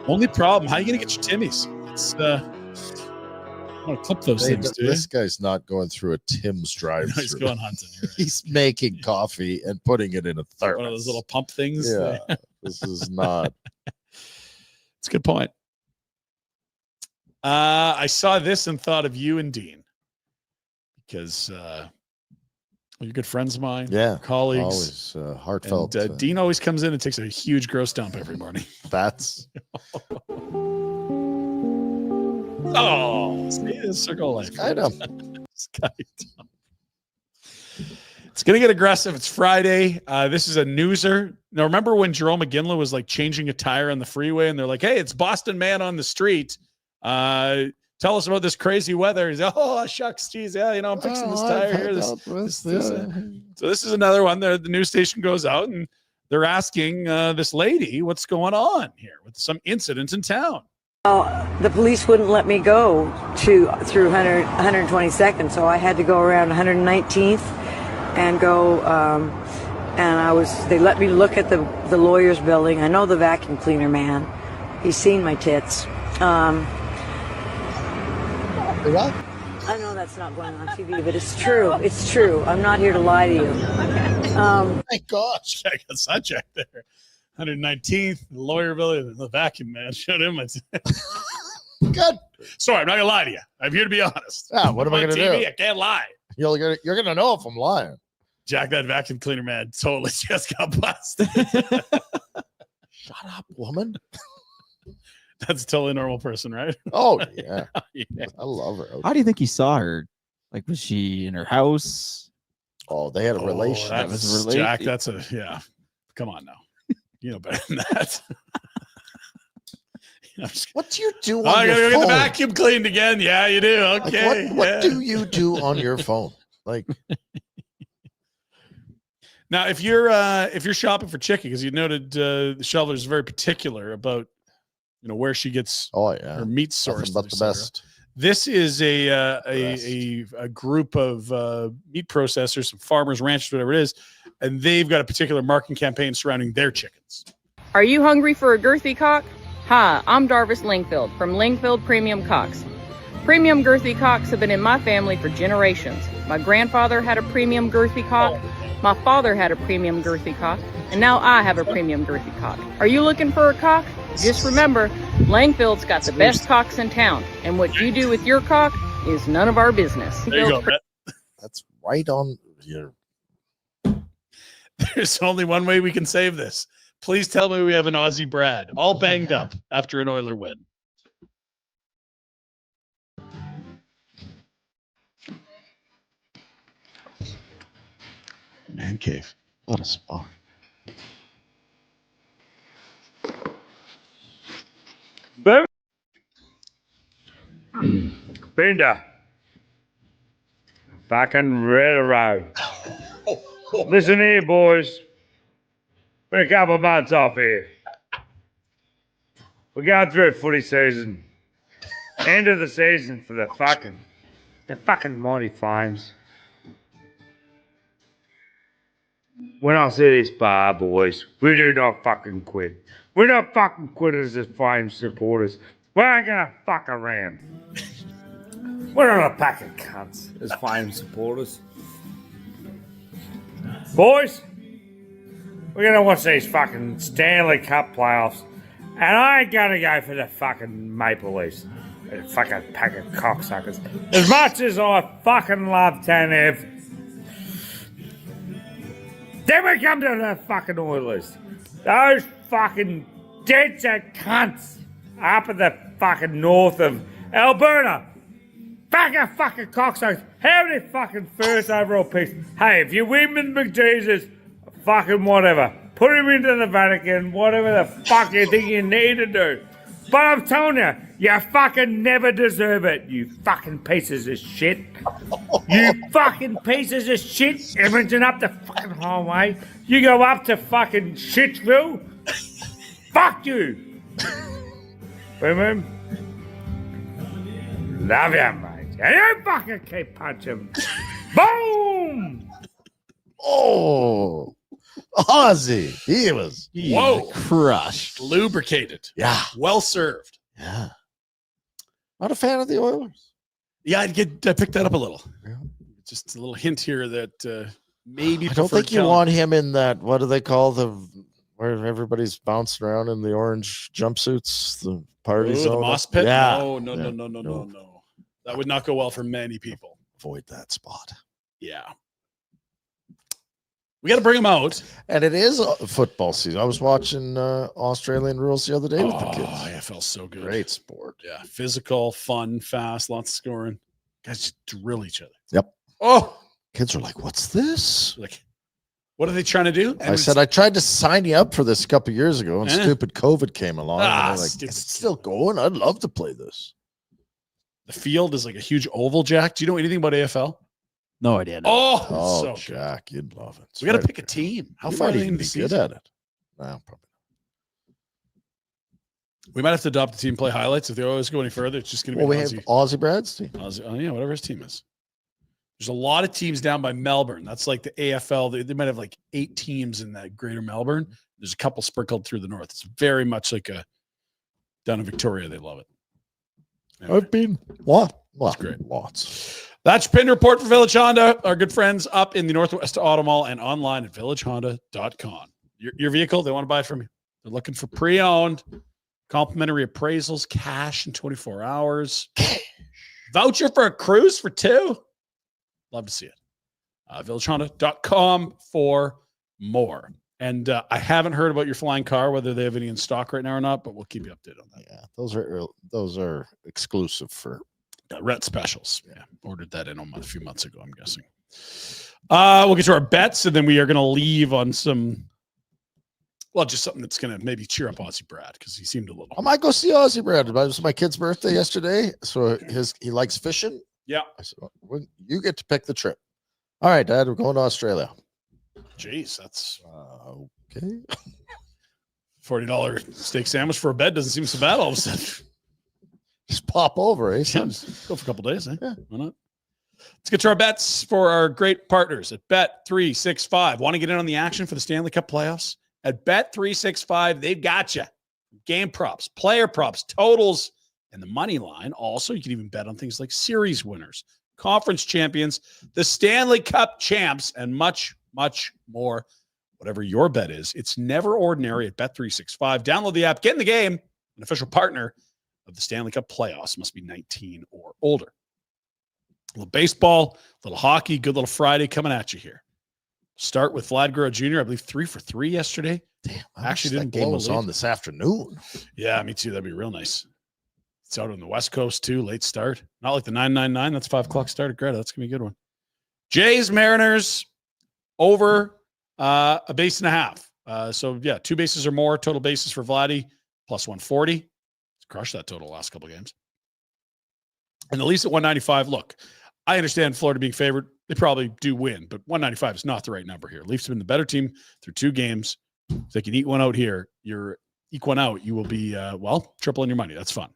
Only problem, how are you going to get your Timmies? It's I want to clip those things, dude. This guy's not going through a Tim's drive. No, he's going hunting. Right. He's making coffee and putting it in a thermos. One of those little pump things. Yeah, this is not. It's a good point. I saw this and thought of you and Dean because you're good friends of mine. Yeah, colleagues. Always heartfelt. And, Dean always comes in and takes a huge gross dump every morning. That's. Oh, see, it's circle life. I know. It's going to get aggressive. It's Friday. This is a newser. Now, remember when Jerome McGinley was like changing a tire on the freeway and they're like, hey, it's Boston Man on the street. Tell us about this crazy weather. He's like, oh, shucks, geez. Yeah, I'm fixing this tire here. So this is another one. The news station goes out and they're asking this lady what's going on here with some incident in town. The police wouldn't let me go through 122nd, so I had to go around 119th and go. They let me look at the lawyer's building. I know the vacuum cleaner man. He's seen my tits. What? I know that's not going on TV, but it's true. It's true. I'm not here to lie to you. My gosh. I got sidetracked there. 119th, the lawyer building, the vacuum man showed him. Good. Sorry, I'm not gonna lie to you. I'm here to be honest. Yeah, what am I gonna do? I can't lie. You're gonna know if I'm lying. Jack, that vacuum cleaner man totally just got busted. Shut up, woman. That's a totally normal person, right? Oh yeah. Yeah. I love her. How do you think he saw her? Like, was she in her house? Oh, they had a relation. That was Jack. That's come on now. You know better than that. What do you do on I your gotta phone? get the vacuum cleaned again. Yeah, you do. Okay. Like what do you do on your phone? Like now, if you're shopping for chicken, because you noted the shelter is very particular about where she gets her meat sourced. But the best. This is a group of meat processors, some farmers, ranchers, whatever it is, and they've got a particular marketing campaign surrounding their chickens. Are you hungry for a girthy cock? Hi, I'm Darvis Lingfield from Lingfield Premium Cocks. Premium girthy cocks have been in my family for generations. My grandfather had a premium girthy cock, my father had a premium girthy cock, and now I have a premium girthy cock. Are you looking for a cock? Just remember, Langfield's got the best cocks in town, and what you do with your cock is none of our business. There you go, Brett. That's right on your. There's only one way we can save this. Please tell me we have an Aussie Brad, all banged up after an Oiler win. Man cave. What a spot. Boom. Pinder. Fucking red road. Listen here, boys. Been a couple of months off here. We're going through a footy season. End of the season for the fucking mighty Flames. When I see this bar, boys, we do not fucking quit. We're not fucking quitters as Flames supporters. We ain't gonna fuck around. We're not a pack of cunts as Flames supporters. Boys, we're gonna watch these fucking Stanley Cup playoffs, and I ain't gonna go for the fucking Maple Leafs. A fucking pack of cocksuckers. As much as I fucking love Tanev, then we come to the fucking Oilers. Those fucking dead-set cunts up in the fucking north of Alberta. Pack of fucking cocksuckers. How many fucking first overall picks? Hey, if you win with McJesus, fucking whatever. Put him into the Vatican, whatever the fuck you think you need to do. But I'm telling you, you fucking never deserve it, you fucking pieces of shit. You fucking pieces of shit. Edmonton up the fucking highway. You go up to fucking Shitsville. Fuck you. Boom. Love you, mate. And you fucking keep punching. Boom! Oh, Ozzy. He was crushed. Lubricated. Yeah. Well served. Yeah. Not a fan of the Oilers. Yeah, I picked that up a little. Yeah. Just a little hint here that maybe. I don't think you want him in that. What do they call where everybody's bouncing around in the orange jumpsuits? The party zone. The moss pit. Yeah. No. That would not go well for many people. Avoid that spot. Yeah. We got to bring them out. And it is football season. I was watching Australian rules the other day with the kids. AFL's so good. Great sport. Yeah. Physical, fun, fast, lots of scoring. Guys just drill each other. Yep. Oh. Kids are like, what's this? Like, what are they trying to do? And I said, I tried to sign you up for this a couple of years ago, and stupid COVID came along. And like, is it still going? I'd love to play this. The field is like a huge oval, Jack. Do you know anything about AFL? No idea. No. Oh, so Jack, you'd love it. We got to pick a team. How far are they in the season? Good at it. No, probably. We might have to adopt the team, play highlights. If they always go any further, it's just going to be we have Aussie Brad's team. Yeah, whatever his team is. There's a lot of teams down by Melbourne. That's like the AFL. They might have like 8 teams in that greater Melbourne. There's a couple sprinkled through the north. It's very much like a down in Victoria. They love it. Anyway. I've been lots. Great. Lots. That's Pinder Report for Village Honda. Our good friends up in the Northwest Auto Mall and online at villagehonda.com. Your vehicle, they want to buy it from you. They're looking for pre-owned, complimentary appraisals, cash in 24 hours. Voucher for a cruise for 2. Love to see it. Villagehonda.com for more. And I haven't heard about your flying car, whether they have any in stock right now or not, but we'll keep you updated on that. Yeah, those are exclusive for Rhett specials. Yeah, ordered that in a few months ago, I'm guessing. We'll get to our bets, and then we are going to leave on some, just something that's going to maybe cheer up Aussie Brad, because he seemed a little. I might go see Aussie Brad. It was my kid's birthday yesterday, so he likes fishing. Yeah. I said, well, you get to pick the trip. All right, Dad, we're going to Australia. Jeez, that's okay. $40 steak sandwich for a bed doesn't seem so bad all of a sudden. Just pop over, eh? Yeah, go for a couple days, eh? Yeah. Why not? Let's get to our bets for our great partners at Bet365. Want to get in on the action for the Stanley Cup playoffs? At Bet365, they've got you. Game props, player props, totals, and the money line. Also, you can even bet on things like series winners, conference champions, the Stanley Cup champs, and much, much more. Whatever your bet is, it's never ordinary at Bet365. Download the app, get in the game. An official partner of the Stanley Cup playoffs, must be 19 or older. A little baseball, a little hockey, good little Friday coming at you here. Start with Vlad Guerrero Jr., I believe 3 for 3 yesterday. Damn, actually didn't that game was on this afternoon. Yeah, me too. That'd be real nice. It's out on the West Coast too, late start. Not like the 999. That's 5 o'clock start at Greta. That's gonna be a good one. Jays, Mariners, over a base and a half. So yeah, 2 bases or more. Total bases for Vladdy, plus 140. He's crushed that total the last couple of games. And the Leafs at 195. Look, I understand Florida being favored. They probably do win, but 195 is not the right number here. Leafs have been the better team through 2 games. If they can eat one out here, eke one out, you will be, tripling your money. That's fun.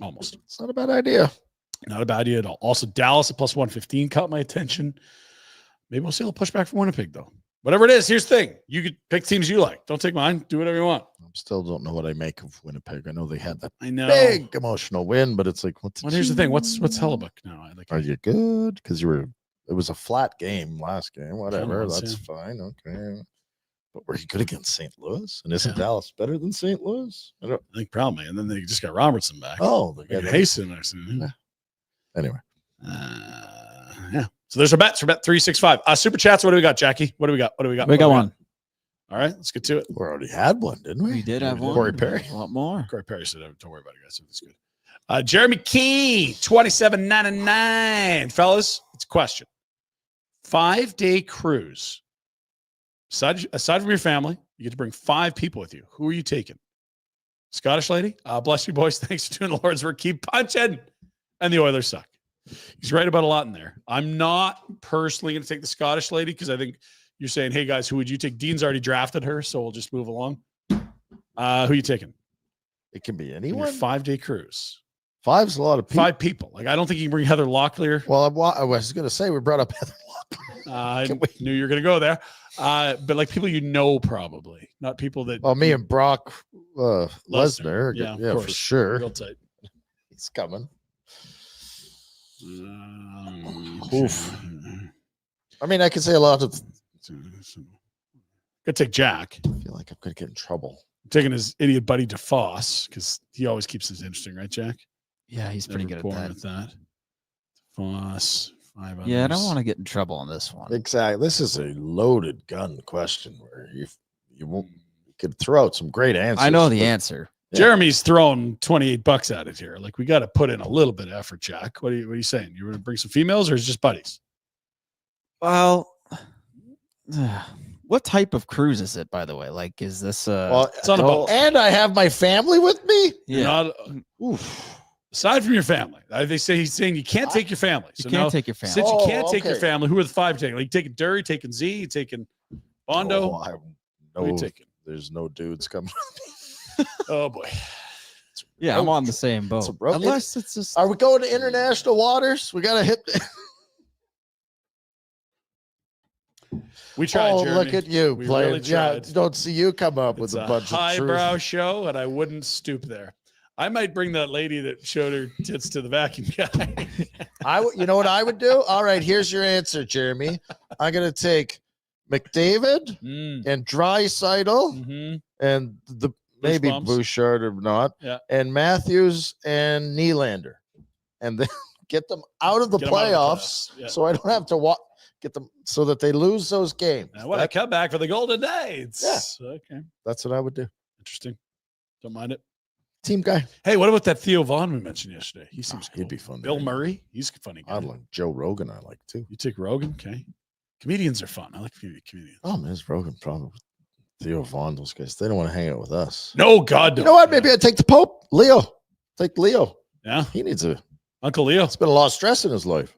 Almost. It's not a bad idea. Not a bad idea at all. Also, Dallas at plus 115 caught my attention. Maybe we'll see a little pushback from Winnipeg, though. Whatever it is, here's the thing. You could pick teams you like. Don't take mine. Do whatever you want. I still don't know what I make of Winnipeg. I know they had that big emotional win, but it's like, here's the thing. What's Hellebuck now? Are you good? Because it was a flat game last game. Whatever. That's fine. Okay. But were you good against St. Louis? And isn't Dallas better than St. Louis? I think probably. And then they just got Robertson back. Oh, they got Hasten. Anyway. Yeah. So there's our bets for Bet365. Super chats. What do we got, Jackie? What do we got? We got one. All right, let's get to it. We already had one, didn't we? We did have one. Corey Perry. A lot more. Corey Perry said, don't worry about it, guys. It's good. Jeremy Key, $27.99. Fellas, it's a question. 5-day cruise. Aside from your family, you get to bring 5 people with you. Who are you taking? Scottish lady? Bless you, boys. Thanks for doing the Lord's work. Keep punching. And the Oilers suck. He's right about a lot in there. I'm not personally going to take the Scottish lady because I think you're saying, hey, guys, who would you take? Dean's already drafted her, so we'll just move along. Who are you taking? It can be anyone. 5-day cruuse. 5's a lot of people. 5 people. Like, I don't think you can bring Heather Locklear. Well, I was going to say we brought up Heather Locklear. I knew you were going to go there. But like people you know, probably not people that. Well, me and Brock Lesnar. Yeah, for sure. Real tight. He's coming. Oof. I mean, I could say a lot of. Could take Jack. I feel like I'm going to get in trouble. I'm taking his idiot buddy DeFoss because he always keeps this interesting, right, Jack? Yeah, he's pretty good at that. DeFoss. Yeah, I don't want to get in trouble on this one. Exactly. This is a loaded gun question where you could throw out some great answers. I know the answer. Yeah. Jeremy's thrown $28 at it here. Like, we got to put in a little bit of effort, Jack. What are you saying? You want to bring some females, or is it just buddies? Well, what type of cruise is it, by the way? Like, is this it's on a boat. And I have my family with me? Yeah. Aside from your family, he's saying you can't take your family. So you can't take your family. Since you can't take your family, who are the 5 taking? Like, you taking Dury, taking Z, you taking Bondo? Who are you taking? There's no dudes coming. Oh boy. Yeah, I'm on the same boat. Unless it's just. Are we going to international waters? We got to hit. We tried. Oh, Jeremy. look at you playing. Really tried. Don't see you come up with a bunch of highbrow show, and I wouldn't stoop there. I might bring that lady that showed her tits to the vacuum guy. You know what I would do? All right, here's your answer, Jeremy. I'm gonna take McDavid and Draisaitl and the maybe Bouchard or not, and Matthews and Nylander, and then get them out of the playoffs, so I don't have to get them so that they lose those games. I want to come back for the Golden Knights. Yeah. Okay, that's what I would do. Interesting. Don't mind it. Team guy. Hey, what about that Theo Vaughn we mentioned yesterday? He seems cool. He'd be fun. Bill Murray, he's a funny guy. I'd like Joe Rogan. I like too. You take Rogan, okay? Comedians are fun. I like comedians. Oh man, it's Rogan probably. Theo Vaughn, those guys, they don't want to hang out with us. No, God, no. You know what? Maybe I'd take the Pope, Leo. Take Leo. Yeah, he needs Uncle Leo. It's been a lot of stress in his life.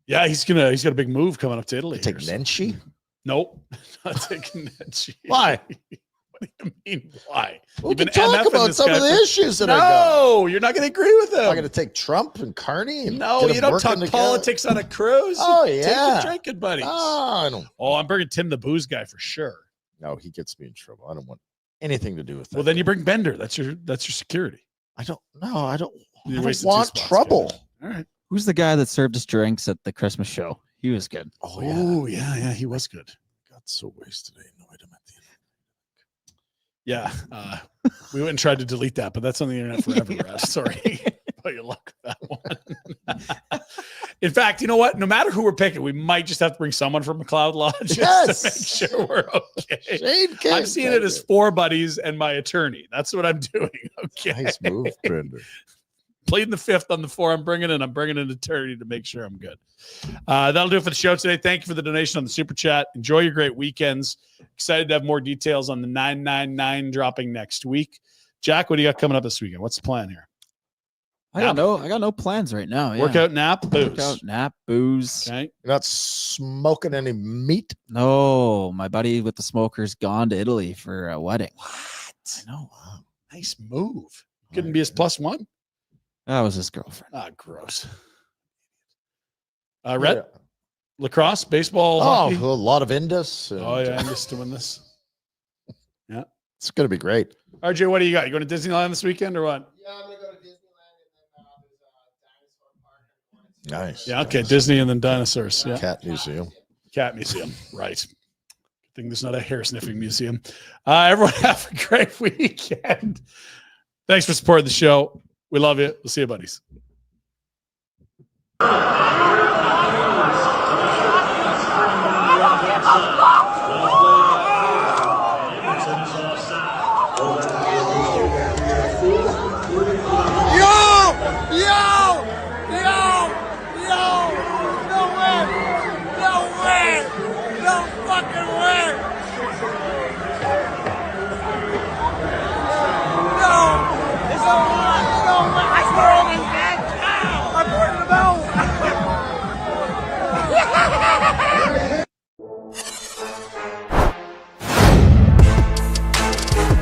Yeah, he's got a big move coming up to Italy. Take Nenshi? Nope, not taking Nenshi. Why? What do you mean? Why? We can talk about some of the issues that I got. No, you're not going to agree with him. I'm going to take Trump and Carney. And no, you don't talk politics on a cruise. Oh, yeah. Take your drinking buddies. Oh, I don't. Oh, I'm bringing Tim the booze guy for sure. No, he gets me in trouble. I don't want anything to do with that. Well, then you bring Bender. That's your security. I don't want spots, trouble. Guys. All right. Who's the guy that served us drinks at the Christmas show? He was good. Oh, yeah, he was good. Got so wasted. I annoyed him at the end. Yeah, we went and tried to delete that, but that's on the internet forever. Brad. Sorry about your luck with that one. In fact, you know what? No matter who we're picking, we might just have to bring someone from McLeod Lodge just to make sure we're okay. I'm seeing it as 4 buddies and my attorney. That's what I'm doing. Okay. Nice move, Pinder. Pleading the 5th on the 4 I'm bringing an attorney to make sure I'm good. That'll do it for the show today. Thank you for the donation on the Super Chat. Enjoy your great weekends. Excited to have more details on the 999 dropping next week. Jack, what do you got coming up this weekend? What's the plan here? I got no plans right now. Yeah. Workout, nap, booze. Workout, nap, booze. Okay. You're not smoking any meat? No, my buddy with the smoker's gone to Italy for a wedding. What? I know. Wow. Nice move. Couldn't be his +1? That was his girlfriend. Ah, gross. Red, lacrosse, baseball, hockey. A lot of Indus. Indus doing this. Yeah. It's going to be great. RJ, what do you got? You going to Disneyland this weekend or what? Yeah, I'm going to go to Disneyland and then there's a dinosaur park. Nice. Yeah, okay. Disney and then dinosaurs. Yeah. Cat museum. Cat museum. Right. Good thing there's not a hair sniffing museum. Everyone have a great weekend. Thanks for supporting the show. We love you. We'll see you, buddies.